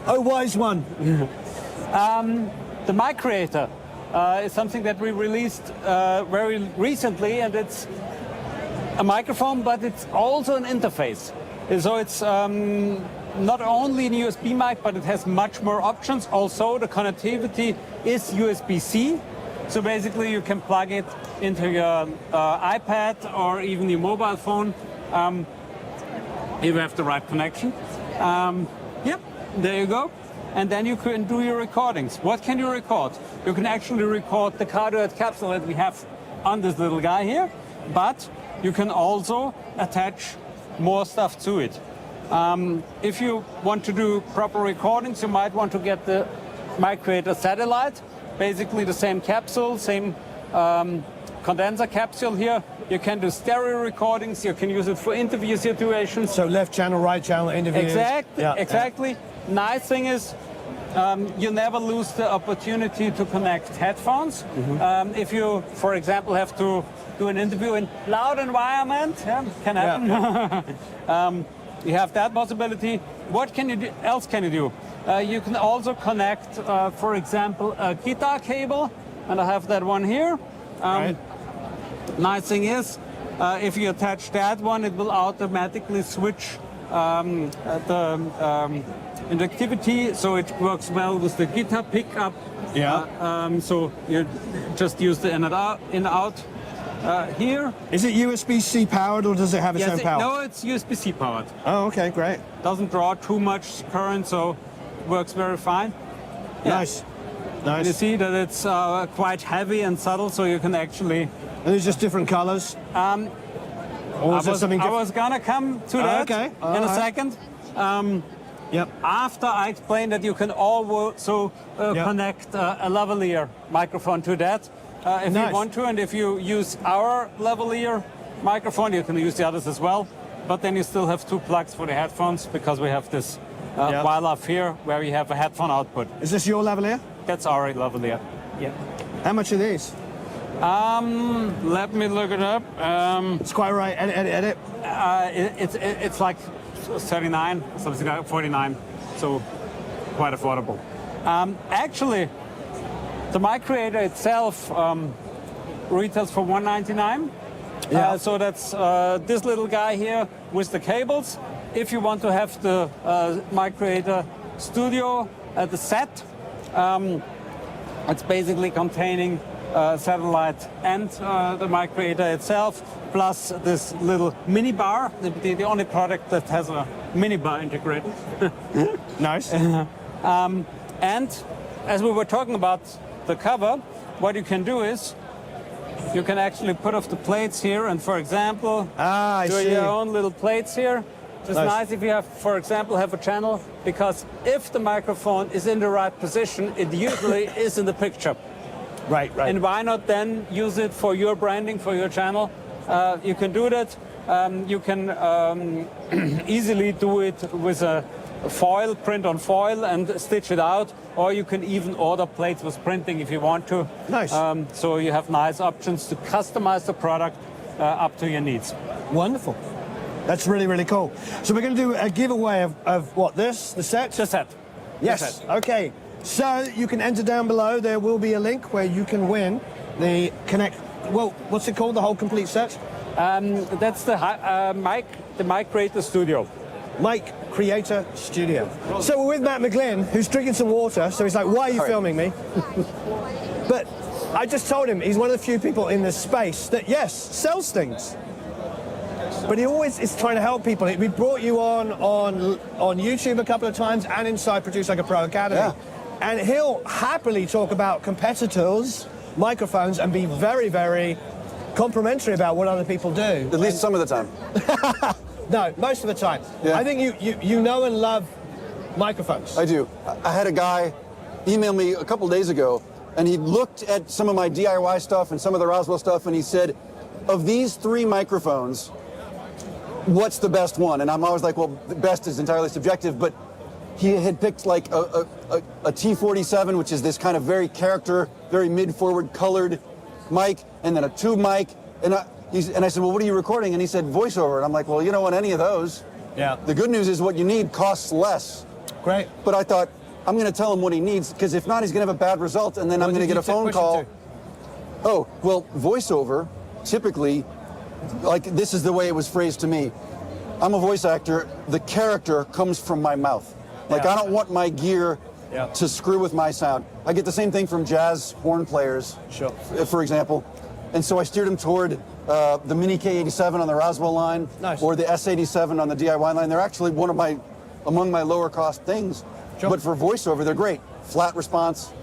oh wise one. The Mic Creator is something that we released very recently, and it's a microphone, but it's also an interface. So it's not only an USB mic, but it has much more options. Also, the connectivity is USB-C. So basically, you can plug it into your iPad or even your mobile phone if you have the right connection. Yep, there you go. And then you can do your recordings. What can you record? You can actually record the cardioid capsule that we have on this little guy here, but you can also attach more stuff to it. If you want to do proper recordings, you might want to get the Mic Creator satellite, basically the same capsule, same condenser capsule here. You can do stereo recordings, you can use it for interview situations. So left channel, right channel, interviews. Exactly. Nice thing is, you never lose the opportunity to connect headphones. If you, for example, have to do an interview in loud environment, can happen. You have that possibility. What can you do, else can you do? You can also connect, for example, a guitar cable, and I have that one here. Nice thing is, if you attach that one, it will automatically switch the inductivity, so it works well with the guitar pickup. So you just use the in and out here. Is it USB-C powered or does it have its own power? No, it's USB-C powered. Oh, okay, great. Doesn't draw too much current, so works very fine. Nice. You see that it's quite heavy and subtle, so you can actually. And there's just different colors. I was gonna come to that in a second. Yep. After I explained that you can also connect a lavalier microphone to that if Nice. you want to, and if you use our lavalier microphone, you can use the others as well. But then you still have 2 plugs for the headphones because we have this while up here where we have a headphone output. Is this your lavalier? That's our lavalier. Yeah. How much are these? Let me look it up. It's quite right. Edit. It's like 39, something like 49, so quite affordable. Actually, the mic creator itself retails for $199. Yeah. So that's this little guy here with the cables. If you want to have the mic creator studio at the set, it's basically containing satellite and the mic creator itself, plus this little mini bar, the only product that has a mini bar integrated. Nice. And as we were talking about the cover, what you can do is you can actually put off the plates here and, for example, I do see. your own little plates here. It's nice if you have, for example, have a channel, because if the microphone is in the right position, it usually is in the picture. Right. And why not then use it for your branding, for your channel? You can do that. You can easily do it with a foil, print on foil and stitch it out, or you can even order plates with printing if you want to. Nice. So you have nice options to customize the product up to your needs. Wonderful. That's really, really cool. So we're going to do a giveaway of what, the set? The set. Yes. The set. Okay. So you can enter down below. There will be a link where you can win the what's it called? The whole complete set? That's the Mic Creator Studio. Mic Creator Studio. So we're with Matt McGlynn, who's drinking some water. So he's like, why are you filming me? But I just told him he's one of the few people in this space that, yes, sells things. But he always is trying to help people. We brought you on YouTube a couple of times and inside Produce Like a Pro Academy. Yeah. And he'll happily talk about competitors' microphones and be very, very complimentary about what other people do. At least some of the time. No, most of the time. Yeah. I think you know and love microphones. I do. I had a guy email me a couple days ago, and he looked at some of my DIY stuff and some of the Roswell stuff, and he said, of these 3 microphones, what's the best one? And I'm always like, well, the best is entirely subjective, but he had picked like a T47, which is this kind of very very mid-forward colored mic, and then a tube mic. And I said, well, what are you recording? And he said, voiceover. And I'm like, well, you don't want any of those. Yeah. The good news is what you need costs less. Great. But I thought, I'm going to tell him what he needs, because if not, he's going to have a bad result, and then I'm going to get a phone call. Oh, well, voiceover, typically, like this is the way it was phrased to me. I'm a voice actor. The character comes from my mouth. Like, I don't want my gear to screw with my sound. I get the same thing from jazz horn players, for example. And so I steered him toward the Mini K87 on the Roswell line, or the S87 on the DIY line. They're actually among my lower cost things. But for voiceover, they're great. Flat response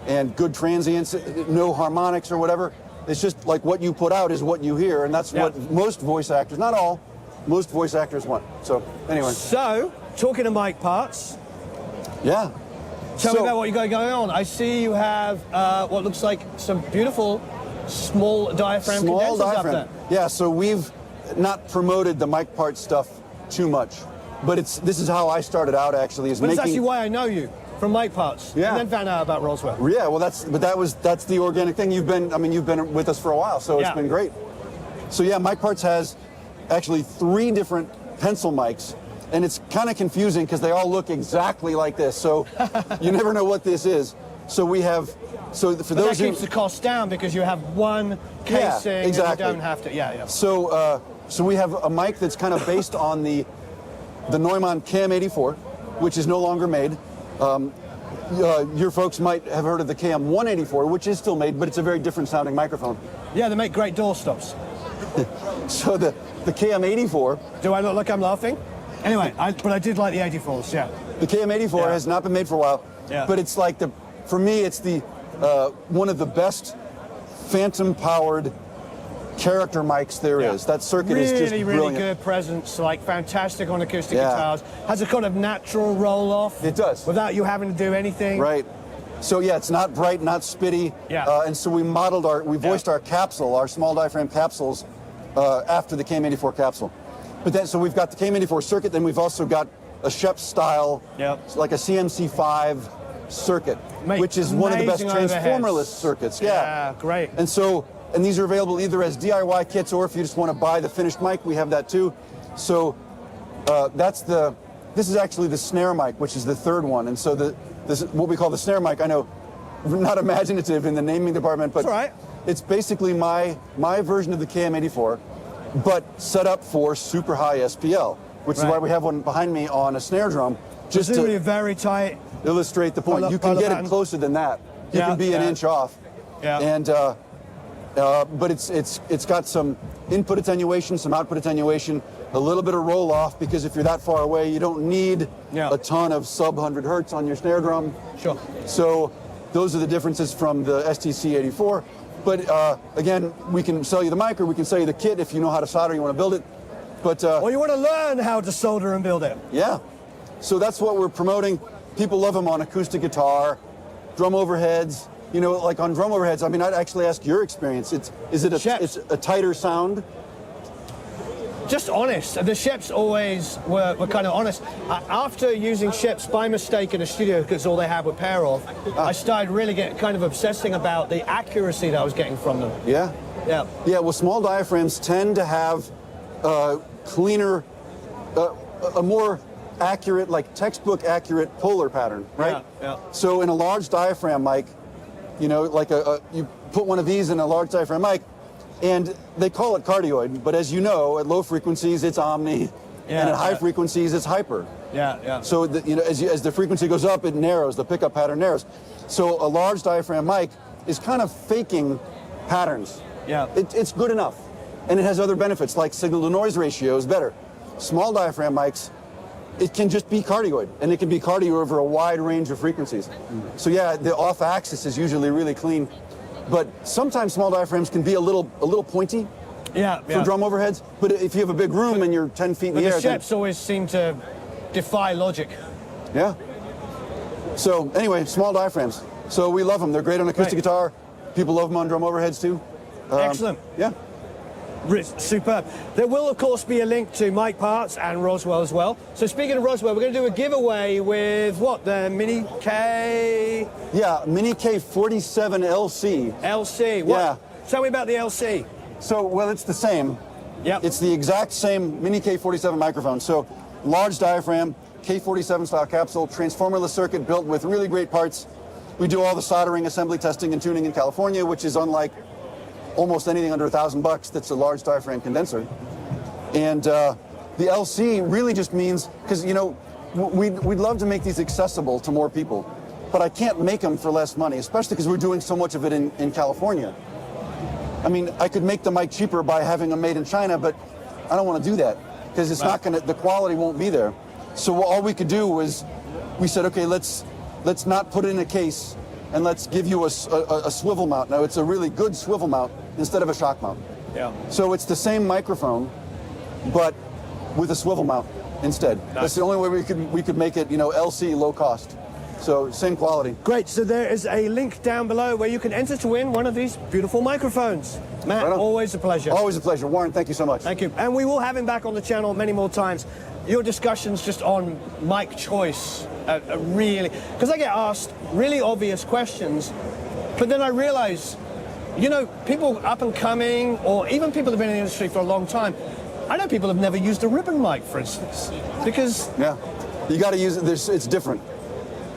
and good transients, no harmonics or whatever. It's just like what you put out is what you hear, and that's what most voice actors, not all, most voice actors want. So anyway. So, talking to Micparts. Yeah. Tell me about what you got going on. I see you have what looks like some beautiful small diaphragm condensers up there. Yeah, so we've not promoted the Micparts stuff too much, but this is how I started out actually. But it's actually why I know you, from Micparts. Yeah. And then found out about Roswell. Yeah, well that's the organic thing. You've been with us for a while, so it's been great. So yeah, Micparts has actually 3 different pencil mics, and it's kind of confusing because they all look exactly like this. So you never know what this is. So we have, for those that keeps the cost down because you have one casing and you don't have to, So we have a mic that's kind of based on the Neumann KM84, which is no longer made. Your folks might have heard of the KM184, which is still made, but it's a very different sounding microphone. Yeah, they make great doorstops. So the KM84... Do I look like I'm laughing? Anyway, but I did like the 84s, yeah. The KM84 has not been made for a while, but it's like for me, it's the one of the best phantom-powered character mics there is. That circuit really, is just really brilliant. good presence, like fantastic on acoustic Yeah. guitars. Has a kind of natural roll off. It does. Without you having to do anything. Right. So yeah, it's not bright, not spitty. Yeah. And so we voiced our capsule, our small diaphragm capsules, after the KM84 capsule. But then, so we've got the KM84 circuit, then we've also got a Shep style, like a CMC5 circuit, which is one of the best amazing transformerless overheads. circuits. Yeah, great. And so, and these are available either as DIY kits or if you just want to buy the finished mic, we have that too. So this is actually the snare mic, which is the third one. And so this what we call the snare mic, I know, not imaginative in the naming department, but That's all right. It's basically my version of the KM84, but set up for super high SPL, which is why we have one behind me on a snare drum, just to very tight. illustrate the point. You can get it closer than that. You can be an inch off. Yeah. And but it's got some input attenuation, some output attenuation, a little bit of roll off, because if you're that far away, you don't need a ton of sub 100 hertz on your snare drum. Sure. So those are the differences from the STC84. But again, we can sell you the mic, or we can sell you the kit if you know how to solder, you want to build it. But or you want to learn how to solder and build it. Yeah. So that's what we're promoting. People love them on acoustic guitar, drum overheads. You know, like on drum overheads, I mean, I'd actually ask your experience. Is it a tighter sound? Just honest. The Sheps always were kind of honest. After using Sheps by mistake in a studio, because all they had were pair off, I started really getting kind of obsessing about the accuracy that I was getting from them. Yeah. Yeah. Yeah. Well, small diaphragms tend to have cleaner, a more accurate, like textbook accurate polar pattern, right? Yeah. So in a large diaphragm mic, you know, like you put one of these in a large diaphragm mic, and they call it cardioid, but as you know, at low frequencies it's omni, and at high frequencies it's hyper. Yeah. So as the frequency goes up, it narrows. The pickup pattern narrows. So a large diaphragm mic is kind of faking patterns. Yeah. It's good enough, and it has other benefits, like signal to noise ratio is better. Small diaphragm mics, it can just be cardioid, and it can be cardioid over a wide range of frequencies. So yeah, the off axis is usually really clean, but sometimes small diaphragms can be a little pointy. Yeah. For drum overheads. But if you have a big room and you're 10 feet in the air, the Sheps always seem to defy logic. Yeah. So anyway, small diaphragms. So we love them. They're great on acoustic guitar. People love them on drum overheads too. Excellent. Yeah. Superb. There will, of course, be a link to Micparts and Roswell as well. So speaking of Roswell, we're going to do a giveaway with what? The Mini K? Yeah, Mini K47 LC. LC. What? Yeah. Tell me about the LC. So, well, it's the same. Yep. It's the exact same Mini K47 microphone. So, large diaphragm, K47 style capsule, transformerless circuit built with really great parts. We do all the soldering, assembly, testing, and tuning in California, which is unlike almost anything under $1,000 that's a large diaphragm condenser. And the LC really just means, because, you know, we'd love to make these accessible to more people, but I can't make them for less money, especially because we're doing so much of it in California. I mean, I could make the mic cheaper by having them made in China, but I don't want to do that because it's not going to, the quality won't be there. So all we could do was, we said, okay, let's not put it in a case, and let's give you a swivel mount. Now, it's a really good swivel mount instead of a shock mount. Yeah. So it's the same microphone, but with a swivel mount instead. Nice. That's the only way we could make it, you know, LC, low cost. So same quality. Great. So there is a link down below where you can enter to win one of these beautiful microphones. Matt, right on. Always a pleasure. Always a pleasure. Warren, thank you so much. Thank you. And we will have him back on the channel many more times. Your discussions just on mic choice are really, because I get asked really obvious questions, but then I realize, you know, people up and coming, or even people who've been in the industry for a long time, I know people have never used a ribbon mic, for instance, because... Yeah, you got to use it. It's different.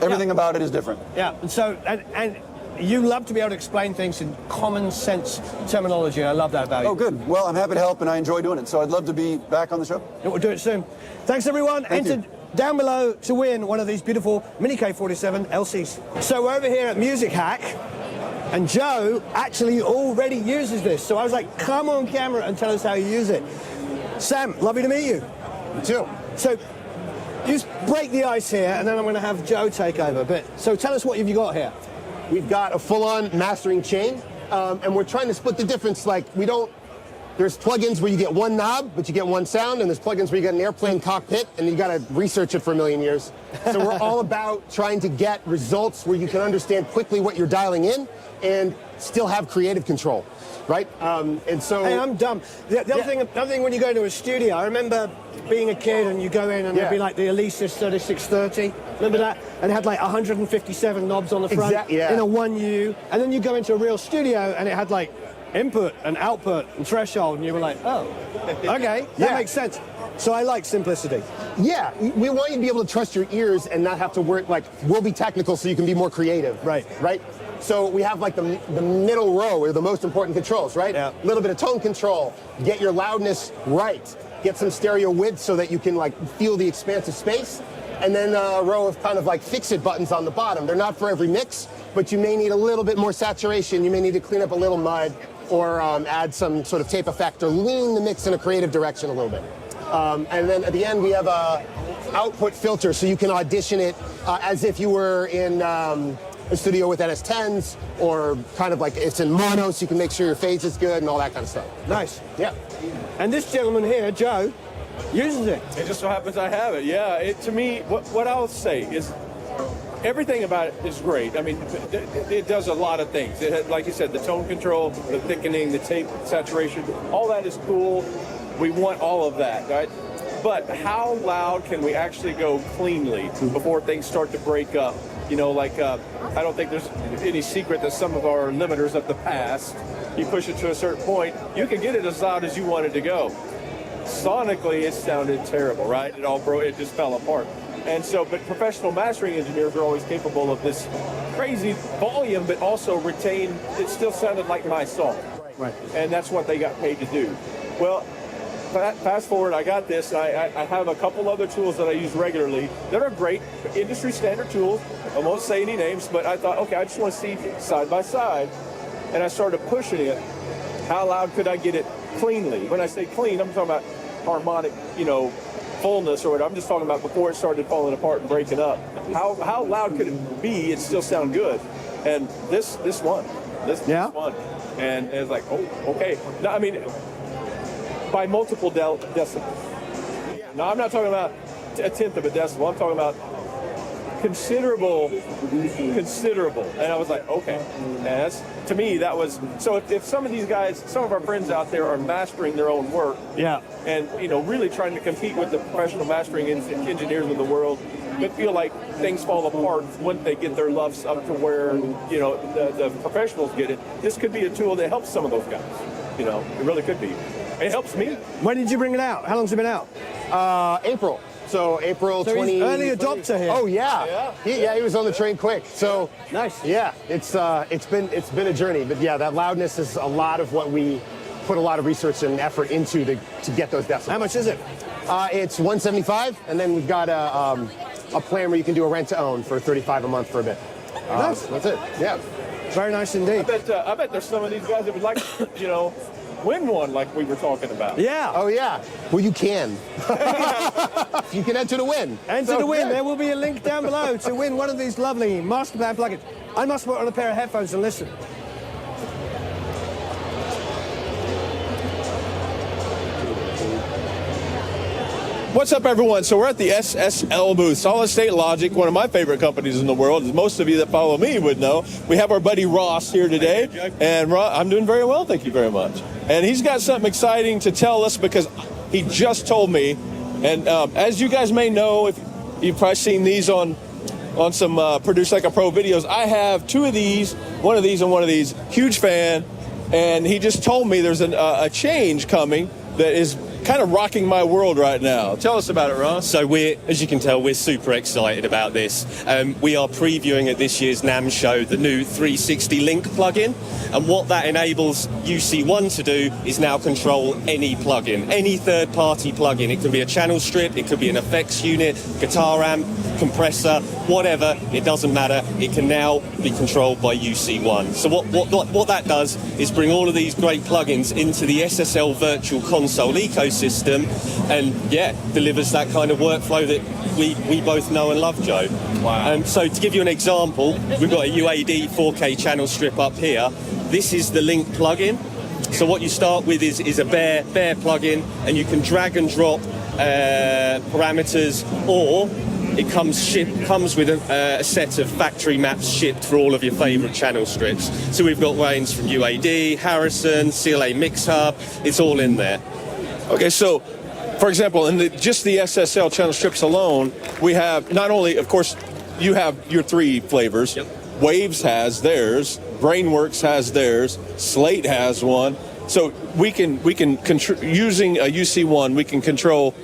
Everything about it is different. Yeah, and so, and you love to be able to explain things in common sense terminology. I love that about you. Oh, good. Well, I'm happy to help, and I enjoy doing it. So I'd love to be back on the show. We'll do it soon. Thanks, everyone. Enter down below to win one of these beautiful Mini K47 LCs. So we're over here at Musik Hack, and Joe actually already uses this. So I was like, come on camera and tell us how you use it. Sam, lovely to meet you. You too. So just break the ice here, and then I'm going to have Joe take over. But so tell us what you've got here. We've got a full-on mastering chain, and we're trying to split the difference. Like, we don't There's plugins where you get one knob, but you get one sound, and there's plugins where you get an airplane cockpit, and you got to research it for a million years. So we're all about trying to get results where you can understand quickly what you're dialing in and still have creative control, right? And so... Hey, I'm dumb. The other thing when you go to a studio, I remember being a kid and you go in and there'd be like the Alesis 3630. Remember that? And it had like 157 knobs on the front in a 1U. And then you go into a real studio and it had like input and output and threshold, and you were like, oh, okay, that makes sense. So I like simplicity. Yeah, we want you to be able to trust your ears and not have to work, like, we'll be technical so you can be more creative. Right. Right? So we have like the middle row are the most important controls, right? Yeah. A little bit of tone control, get your loudness right, get some stereo width so that you can like feel the expansive space, and then a row of kind of like fix-it buttons on the bottom. They're not for every mix, but you may need a little bit more saturation, you may need to clean up a little mud, or add some sort of tape effect, or lean the mix in a creative direction a little bit. And then at the end we have a output filter, so you can audition it as if you were in a studio with NS10s, or kind of like it's in mono, so you can make sure your phase is good and all that kind of stuff. Nice. Yeah. And this gentleman here, Joe, uses it. It just so happens I have it. Yeah. To me, what I'll say is everything about it is great. I mean, it does a lot of things. It had, like you said, the tone control, the thickening, the tape saturation, all that is cool. We want all of that, right? But how loud can we actually go cleanly before things start to break up? You know, like, I don't think there's any secret that some of our limiters of the past, you push it to a certain point, you can get it as loud as you want it to go. Sonically, it sounded terrible, right? It all broke, it just fell apart. And so, but professional mastering engineers are always capable of this crazy volume, but also retain, it still sounded like my song. Right. And that's what they got paid to do. Well, fast forward, I got this. I have a couple other tools that I use regularly that are great, industry standard tools. I won't say any names, but I thought, okay, I just want to see side by side. And I started pushing it. How loud could I get it cleanly? When I say clean, I'm talking about harmonic, fullness or whatever. I'm just talking about before it started falling apart and breaking up. How loud could it be and still sound good? And this one. This one. And it's like, oh, okay. No, I mean, by multiple decibels. No, I'm not talking about a tenth of a decibel. I'm talking about considerable. And I was like, okay. And that's, to me, that was, so if some of these guys, some of our friends out there are mastering their own work, and really trying to compete with the professional mastering engineers of the world, but feel like things fall apart when they get their loves up to where the professionals get it, this could be a tool that helps some of those guys. It really could be. It helps me. When did you bring it out? How long's it been out? April. So April 20. He's early adopter here. Oh yeah. He was on the train quick. So nice. Yeah, it's been a journey, but yeah, that loudness is a lot of what we put a lot of research and effort into to get those decibels. How much is it? It's $175, and then we've got a plan where you can do a rent to own for $35 a month for a bit. Nice. That's it. Yeah. Very nice indeed. I bet there's some of these guys that would like, win one like we were talking about. Yeah. Oh yeah. Well, you can. You can enter to win. Enter to win. There will be a link down below to win one of these lovely Masterplan plugins. I must put on a pair of headphones and listen. What's up, everyone? So we're at the SSL booth, Solid State Logic, one of my favorite companies in the world, as most of you that follow me would know. We have our buddy Ross here today, and Ross, I'm doing very well, thank you very much. And he's got something exciting to tell us because he just told me, and as you guys may know, if you've probably seen these on some Produce Like a Pro videos, I have two of these, one of these and one of these. Huge fan, and he just told me there's a change coming that is kind of rocking my world right now. Tell us about it, Ross. So as you can tell, we're super excited about this. We are previewing at this year's NAMM show the new 360 Link plugin, and what that enables UC1 to do is now control any plugin, any third-party plugin. It can be a channel strip, it could be an effects unit, guitar amp, compressor, whatever. It doesn't matter. It can now be controlled by UC1. So what that does is bring all of these great plugins into the SSL Virtual Console ecosystem, and delivers that kind of workflow that we both know and love, Joe. Wow. So to give you an example, we've got a UAD 4K channel strip up here. This is the Link plugin. So what you start with is a bare plugin, and you can drag and drop parameters, or it comes with a set of factory maps shipped for all of your favourite channel strips. So we've got range from UAD, Harrison, CLA Mix Hub. It's all in there. Okay, so for example, in just the SSL channel strips alone, we have not only, of course, you have your 3 flavors. Yep. Waves has theirs. Brainworks has theirs. Slate has one. So we can using a UC1, we can control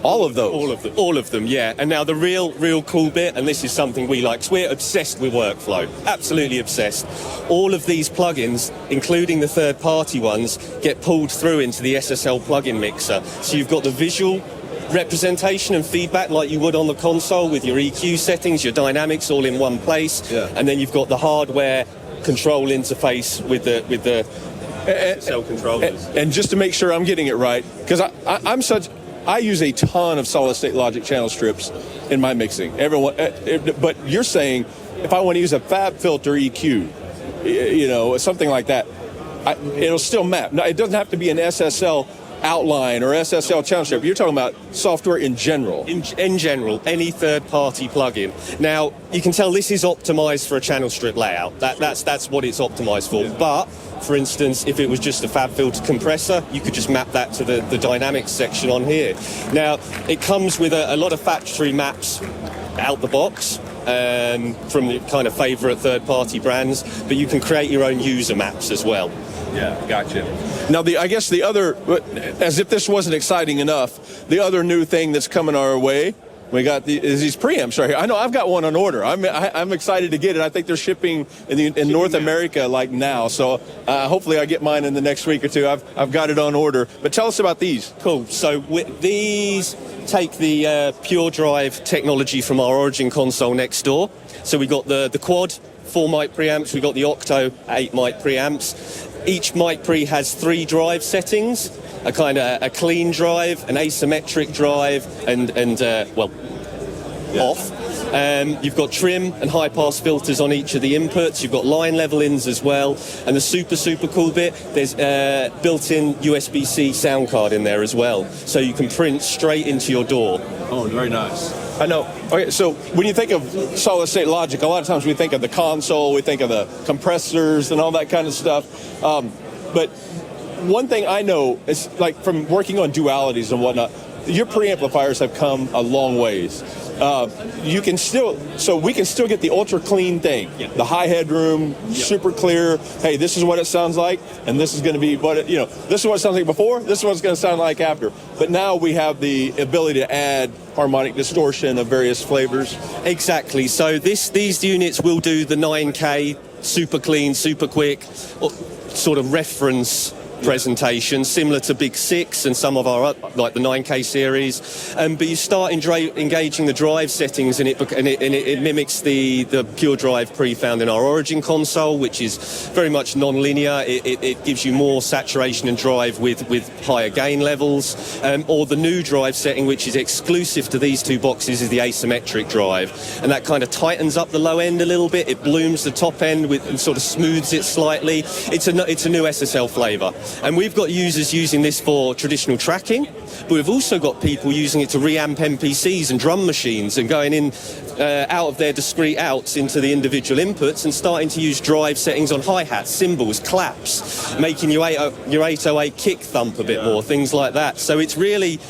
all of those. All of them, yeah. And now the real cool bit, and this is something we like, 'cause we're obsessed with workflow, absolutely obsessed. All of these plugins, including the third-party ones, get pulled through into the SSL plugin mixer. So you've got the visual representation and feedback like you would on the console with your EQ settings, your dynamics all in one place, and then you've got the hardware control interface with the SSL controllers. And just to make sure I'm getting it right, because I use a ton of solid-state logic channel strips in my mixing. But you're saying if I want to use a fab filter EQ, something like that, it'll still map. Now, it doesn't have to be an SSL outline or SSL channel strip. You're talking about software in general. In general, any third-party plugin. Now, you can tell this is optimized for a channel strip layout. That's what it's optimized for. But, for instance, if it was just a fab filter compressor, you could just map that to the dynamics section on here. Now, it comes with a lot of factory maps out the box from the kind of favorite third-party brands, but you can create your own user maps as well. Yeah, gotcha. Now, I guess the other, as if this wasn't exciting enough, the other new thing that's coming our way, we got these preamps right here. I know I've got one on order. I'm excited to get it. I think they're shipping in North America like now. So hopefully I get mine in the next week or two. I've got it on order. But tell us about these. Cool. So these take the Pure Drive technology from our Origin console next door. So we got the quad 4 mic preamps. We got the octo 8 mic preamps. Each mic pre has 3 drive settings, a kind of a clean drive, an asymmetric drive, and off. You've got trim and high pass filters on each of the inputs. You've got line level ins as well. And the super cool bit, there's built-in USB-C sound card in there as well. So you can print straight into your DAW. Oh, very nice. I know. Okay, so when you think of solid-state logic, a lot of times we think of the console, we think of the compressors and all that kind of stuff. But one thing I know is, like, from working on dualities and whatnot, your preamplifiers have come a long ways. We can still get the ultra clean thing, the high headroom, super clear. Hey, this is what it sounds like, and this is going to be this is what it sounds like before. This is what it's going to sound like after. But now we have the ability to add harmonic distortion of various flavors. Exactly. So these units will do the 9K super clean, super quick, sort of reference presentation, similar to Big 6 and some of our, like the 9K series, but you start engaging the drive settings, and it mimics the Pure Drive pre found in our Origin console, which is very much non-linear. It gives you more saturation and drive with higher gain levels, or the new drive setting, which is exclusive to these 2 boxes, is the asymmetric drive, and that kind of tightens up the low end a little bit. It blooms the top end and sort of smooths it slightly. It's a new SSL flavor. And we've got users using this for traditional tracking, but we've also got people using it to reamp MPCs and drum machines and going in out of their discrete outs into the individual inputs and starting to use drive settings on hi-hats, cymbals, claps, making your 808 kick thump a bit more, things like that. So it's really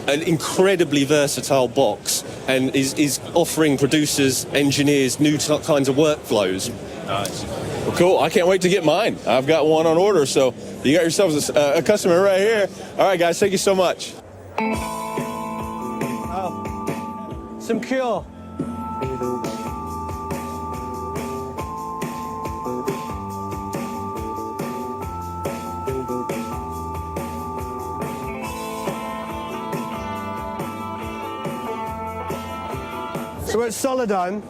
an incredibly versatile box and is offering producers, engineers, new kinds of workflows. Nice. Well, cool. I can't wait to get mine. I've got one on order, so you got yourselves a customer right here. All right, guys, thank you so much. Oh, some Cure. So we're at Solodome,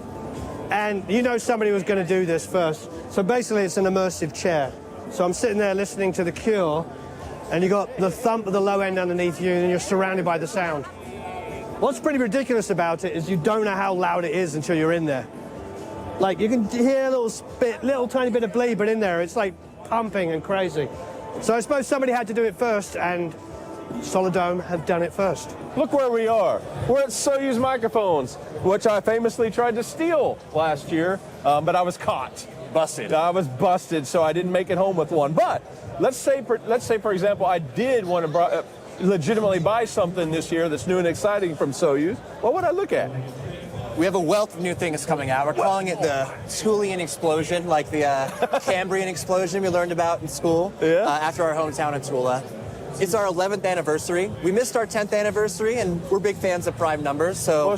and you know somebody was going to do this first. So basically it's an immersive chair. So I'm sitting there listening to The Cure, and you got the thump of the low end underneath you, and you're surrounded by the sound. What's pretty ridiculous about it is you don't know how loud it is until you're in there. Like, you can hear a little tiny bit of bleed, but in there it's like pumping and crazy. So I suppose somebody had to do it first, and Solodome have done it first. Look where we are. We're at Soyuz microphones, which I famously tried to steal last year, but I was caught. Busted. I was busted, so I didn't make it home with one. But let's say, for example, I did want to legitimately buy something this year that's new and exciting from Soyuz. What would I look at? We have a wealth of new things coming out. We're calling it the Tulian explosion, like the Cambrian explosion we learned about in school after our hometown in Tula. It's our 11th anniversary. We missed our 10th anniversary, and we're big fans of prime numbers. So,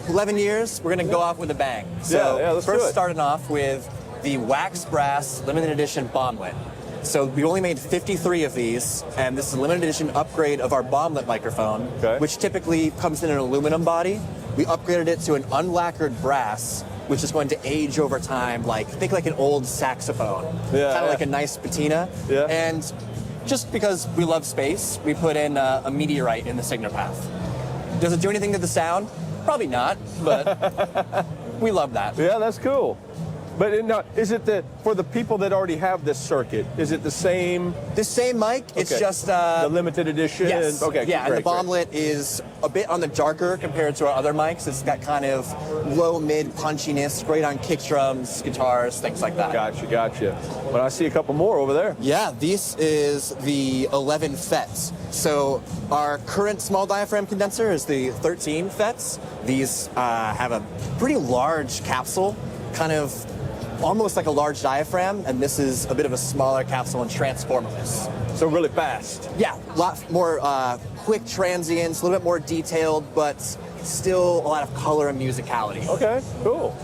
11 years, we're going to go off with a bang. So, let's do it. first starting off with the wax brass limited edition bomblet. So we only made 53 of these, and this is a limited edition upgrade of our bomblet microphone, which typically comes in an aluminum body. We upgraded it to an unlacquered brass, which is going to age over time, think like an old saxophone, kind of like a nice patina. And just because we love space, we put in a meteorite in the signal path. Does it do anything to the sound? Probably not, but we love that. Yeah, that's cool. But now, is it for the people that already have this circuit? Is it the same? The same mic. It's just the limited edition. Yes. Okay. Yeah, and the bomblet is a bit on the darker compared to our other mics. It's got kind of low mid punchiness, great on kick drums, guitars, things like that. Gotcha. But I see a couple more over there. Yeah, this is the 11 FETs. So our current small diaphragm condenser is the 13 FETs. These have a pretty large capsule, kind of almost like a large diaphragm, and this is a bit of a smaller capsule and transformerless. So really fast. Yeah, a lot more quick transients, a little bit more detailed, but still a lot of color and musicality. Okay, cool.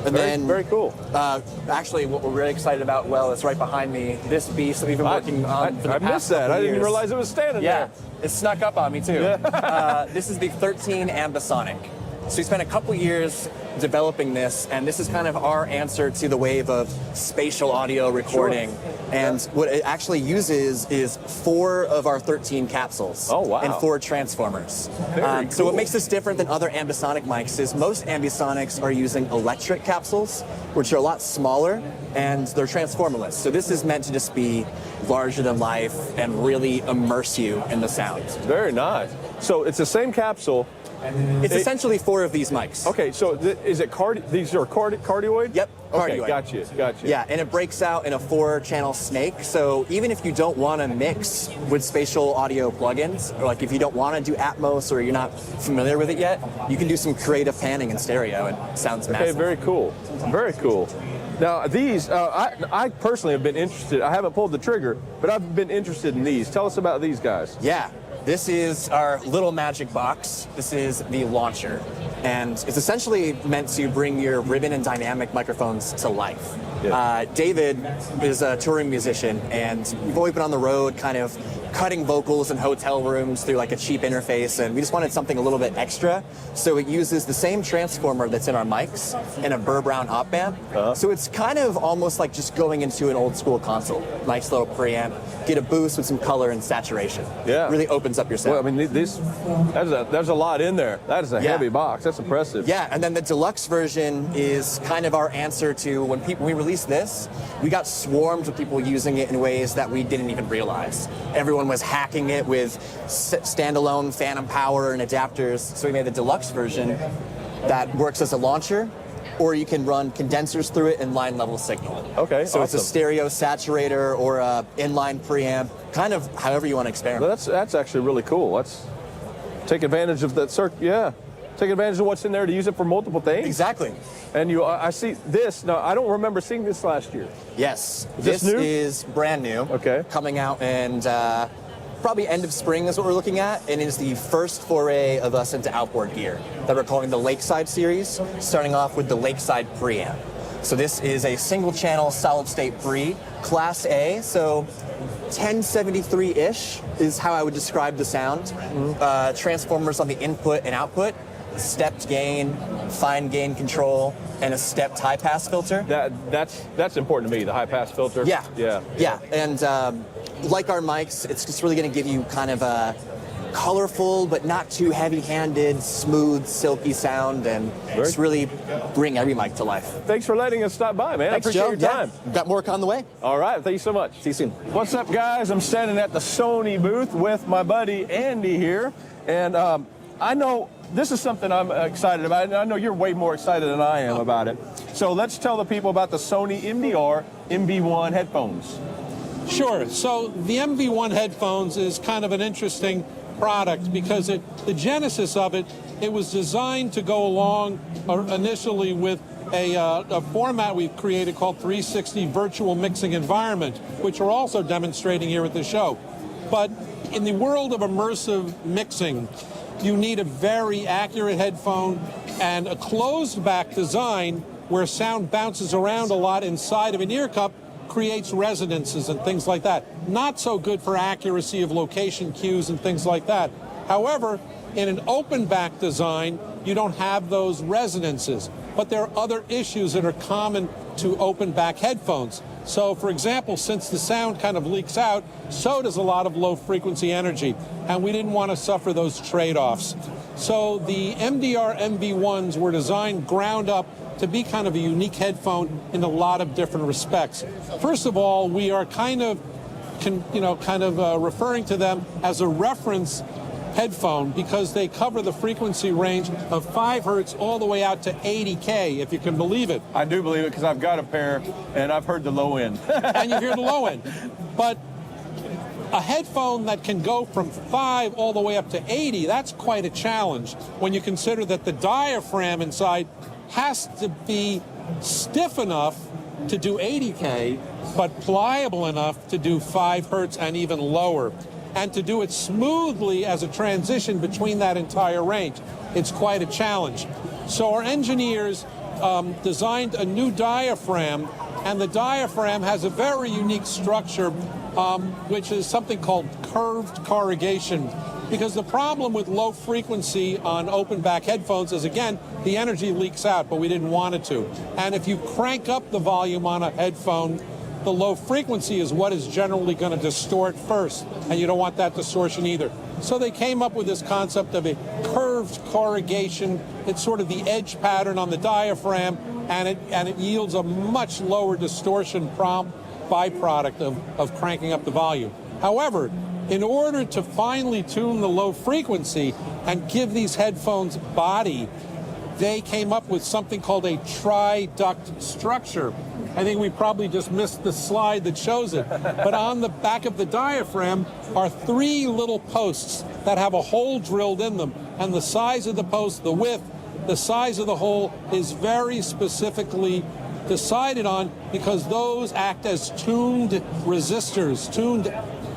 And then, very cool. Actually, what we're really excited about, is right behind me, this beast that we've been working on for the past missed that. I didn't years. realize it was standing there. Yeah, it snuck up on me too. This is the 13 ambisonic. So we spent a couple years developing this, and this is kind of our answer to the wave of spatial audio recording. And what it actually uses is 4 of our 13 capsules and 4 transformers. So what makes this different than other ambisonic mics is most ambisonics are using electric capsules, which are a lot smaller, and they're transformerless. So this is meant to just be larger than life and really immerse you in the sound. Very nice. So it's the same capsule. It's essentially 4 of these mics. Okay, so is it these are cardioid? Yep, okay, cardioid. Gotcha. Yeah, and it breaks out in a 4-channel snake. So even if you don't want to mix with spatial audio plugins, or like if you don't want to do Atmos or you're not familiar with it yet, you can do some creative panning in stereo and it sounds massive. Okay, very cool. Very cool. Now these, I personally have been interested. I haven't pulled the trigger, but I've been interested in these. Tell us about these guys. Yeah. This is our little magic box. This is the launcher. And it's essentially meant to bring your ribbon and dynamic microphones to life. David is a touring musician, and we've always been on the road kind of cutting vocals in hotel rooms through like a cheap interface, and we just wanted something a little bit extra. So it uses the same transformer that's in our mics and a Burr Brown op amp. So it's kind of almost like just going into an old school console. Nice little preamp, get a boost with some color and saturation. Yeah. Really opens up your sound. Well, I mean, there's a lot in there. That is a heavy box. That's impressive. Yeah, and then the deluxe version is kind of our answer to when we released this, we got swarmed with people using it in ways that we didn't even realize. Everyone was hacking it with standalone phantom power and adapters, so we made the deluxe version that works as a launcher, or you can run condensers through it and line level signal. Okay, so it's a stereo saturator or a inline preamp, kind of however you want to experiment. Well, that's actually really cool. Let's take advantage of that circuit. Yeah, take advantage of what's in there to use it for multiple things. Exactly. And I see this. Now, I don't remember seeing this last year. Yes, this new? Is brand new. Okay. Coming out and probably end of spring is what we're looking at, and is the first foray of us into outboard gear that we're calling the Lakeside series, starting off with the Lakeside preamp. So this is a single channel solid state pre, class A, so 1073-ish is how I would describe the sound. Transformers on the input and output, stepped gain, fine gain control, and a stepped high pass filter. That's important to me, the high pass filter. Yeah. And like our mics, it's just really going to give you kind of a colorful but not too heavy-handed, smooth, silky sound, and just really bring every mic to life. Thanks for letting us stop by, man. Thanks, I appreciate Joe. your time. Yeah. Got more on the way. All right, thank you so much. See you soon. What's up, guys? I'm standing at the Sony booth with my buddy Andy here, and I know this is something I'm excited about, and I know you're way more excited than I am about it. So let's tell the people about the Sony MDR MV1 headphones. Sure. So the MV1 headphones is kind of an interesting product because the genesis of it was designed to go along initially with a format we've created called 360 Virtual Mixing Environment, which we're also demonstrating here at the show. But in the world of immersive mixing, you need a very accurate headphone and a closed back design where sound bounces around a lot inside of an ear cup creates resonances and things like that. Not so good for accuracy of location cues and things like that. However, in an open back design, you don't have those resonances. But there are other issues that are common to open back headphones. So, for example, since the sound kind of leaks out, so does a lot of low frequency energy. And we didn't want to suffer those trade-offs. So the MDR MV1s were designed ground up to be kind of a unique headphone in a lot of different respects. First of all, we are kind of referring to them as a reference headphone because they cover the frequency range of 5 hertz all the way out to 80K, if you can believe it. I do believe it because I've got a pair and I've heard the low end. And you hear the low end. But a headphone that can go from 5 all the way up to 80, that's quite a challenge when you consider that the diaphragm inside has to be stiff enough to do 80K, but pliable enough to do 5 hertz and even lower. And to do it smoothly as a transition between that entire range, it's quite a challenge. So our engineers designed a new diaphragm, and the diaphragm has a very unique structure, which is something called curved corrugation. Because the problem with low frequency on open back headphones is, again, the energy leaks out, but we didn't want it to. And if you crank up the volume on a headphone, the low frequency is what is generally going to distort first, and you don't want that distortion either. So they came up with this concept of a curved corrugation. It's sort of the edge pattern on the diaphragm, and it yields a much lower distortion byproduct of cranking up the volume. However, in order to finely tune the low frequency and give these headphones body, they came up with something called a tri-duct structure. I think we probably just missed the slide that shows it. But on the back of the diaphragm are 3 little posts that have a hole drilled in them. And the size of the post, the width, the size of the hole is very specifically decided on because those act as tuned resistors, tuned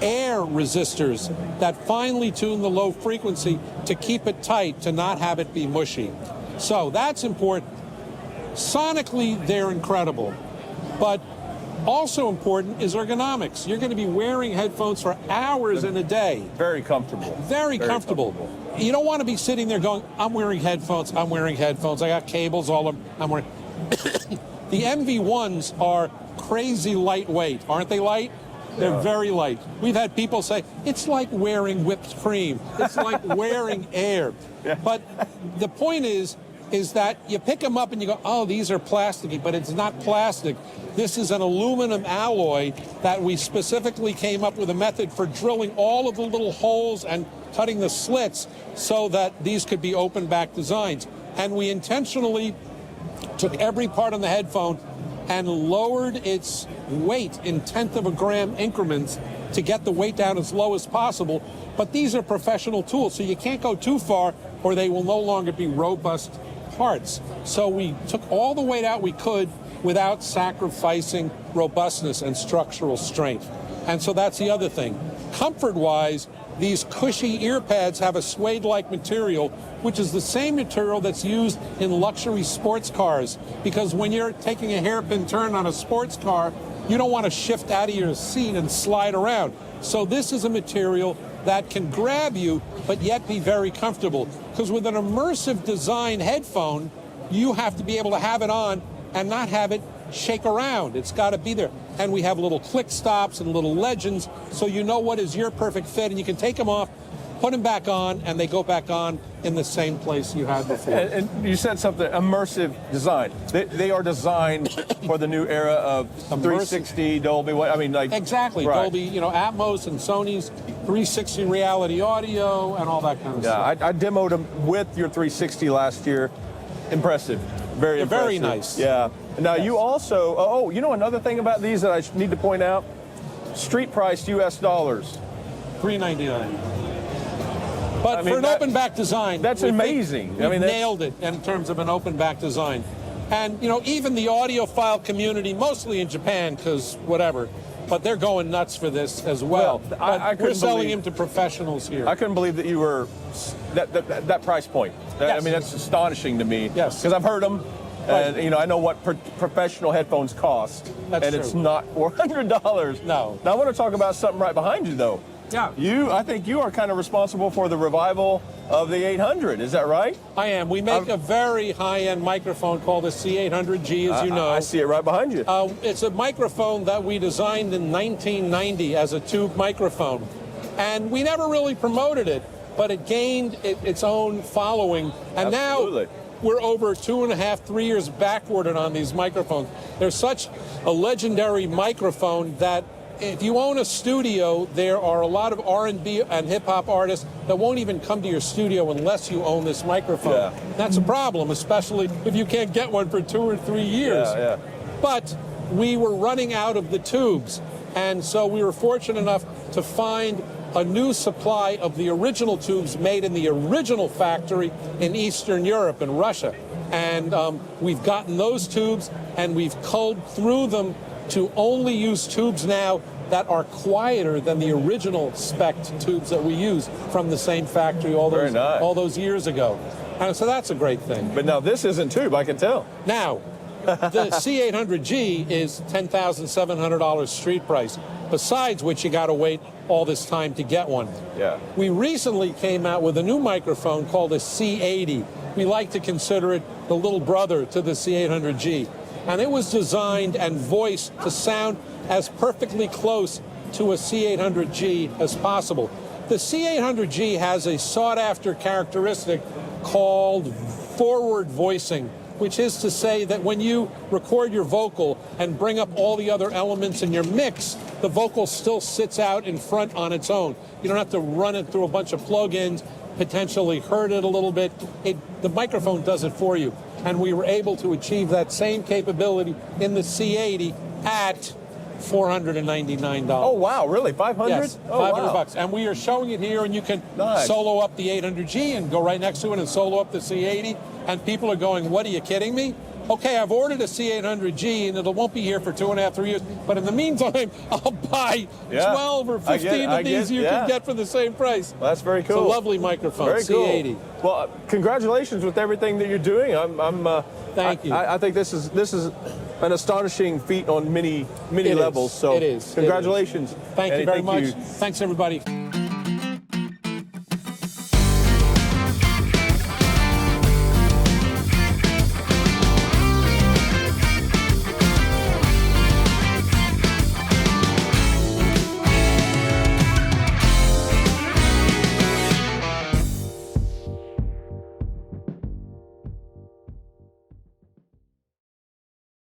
air resistors that finely tune the low frequency to keep it tight, to not have it be mushy. So that's important. Sonically, they're incredible. But also important is ergonomics. You're going to be wearing headphones for hours in a day. Very comfortable. Very comfortable. You don't want to be sitting there going, I'm wearing headphones, I got cables all over, I'm wearing... The MV1s are crazy lightweight. Aren't they light? They're very light. We've had people say, it's like wearing whipped cream. It's like wearing air. But the point is that you pick them up and you go, oh, these are plasticky, but it's not plastic. This is an aluminum alloy that we specifically came up with a method for drilling all of the little holes and cutting the slits so that these could be open back designs. And we intentionally took every part on the headphone and lowered its weight in 1/10 of a gram increments to get the weight down as low as possible. But these are professional tools, so you can't go too far or they will no longer be robust parts. So we took all the weight out we could without sacrificing robustness and structural strength. And so that's the other thing. Comfort-wise, these cushy ear pads have a suede-like material, which is the same material that's used in luxury sports cars. Because when you're taking a hairpin turn on a sports car, you don't want to shift out of your seat and slide around. So this is a material that can grab you, but yet be very comfortable. Because with an immersive design headphone, you have to be able to have it on and not have it shake around. It's got to be there. And we have little click stops and little legends, so you know what is your perfect fit, and you can take them off put them back on, and they go back on in the same place you had before. And you said something, immersive design. They are designed for the new era of 360, Dolby, I mean, like... Exactly, right. Dolby, you know, Atmos and Sony's 360 reality audio and all that kind of stuff. Yeah, I demoed them with your 360 last year. Impressive. Very impressive. Very nice. Yeah. Now, you also... you know another thing about these that I need to point out? Street price US dollars. $399. But for an open back design, that's amazing. We nailed it in terms of an open back design. And, you know, even the audiophile community, mostly in Japan, because whatever, but they're going nuts for this as well. We're selling him to professionals here. I couldn't believe that you were that price point. I mean, that's astonishing to me. Yes. Because I've heard them. And, you know, I know what professional headphones cost. That's and true. It's not $400. No. Now, I want to talk about something right behind you, though. Yeah. I think you are kind of responsible for the revival of the 800. Is that right? I am. We make a very high-end microphone called the C800G, as you know. I see it right behind you. It's a microphone that we designed in 1990 as a tube microphone. And we never really promoted it, but it gained its own following. And Absolutely. Now we're over 2.5, 3 years backwarded on these microphones. They're such a legendary microphone that if you own a studio, there are a lot of R&B and hip-hop artists that won't even come to your studio unless you own this microphone. Yeah. That's a problem, especially if you can't get one for 2 or 3 years. Yeah. But we were running out of the tubes, and so we were fortunate enough to find a new supply of the original tubes made in the original factory in Eastern Europe, in Russia. And we've gotten those tubes, and we've culled through them to only use tubes now that are quieter than the original spec'd tubes that we use from the same factory all those years ago. And so that's a great thing. But now this isn't tube, I can tell. Now, the C800G is $10,700 street price, besides which you got to wait all this time to get one. Yeah. We recently came out with a new microphone called a C80. We like to consider it the little brother to the C800G. And it was designed and voiced to sound as perfectly close to a C800G as possible. The C800G has a sought-after characteristic called forward voicing, which is to say that when you record your vocal and bring up all the other elements in your mix, the vocal still sits out in front on its own. You don't have to run it through a bunch of plugins, potentially hurt it a little bit. The microphone does it for you. And we were able to achieve that same capability in the C80 at $499. Oh, wow, really? 500? Yes, oh, $500 wow. bucks. And we are showing it here, and you can solo up the 800G and go right next to it and solo up the C80. And people are going, what, are you kidding me? Okay, I've ordered a C800G, and it won't be here for 2.5, 3 years. But in the meantime, I'll buy 12 or 15 of these you can get for the same price. Well, that's very cool. It's a lovely microphone, very C80. Cool. Well, congratulations with everything that you're doing. Thank you. I think this is an astonishing feat on many levels. So it is. congratulations. Thank you very much. Thanks, everybody.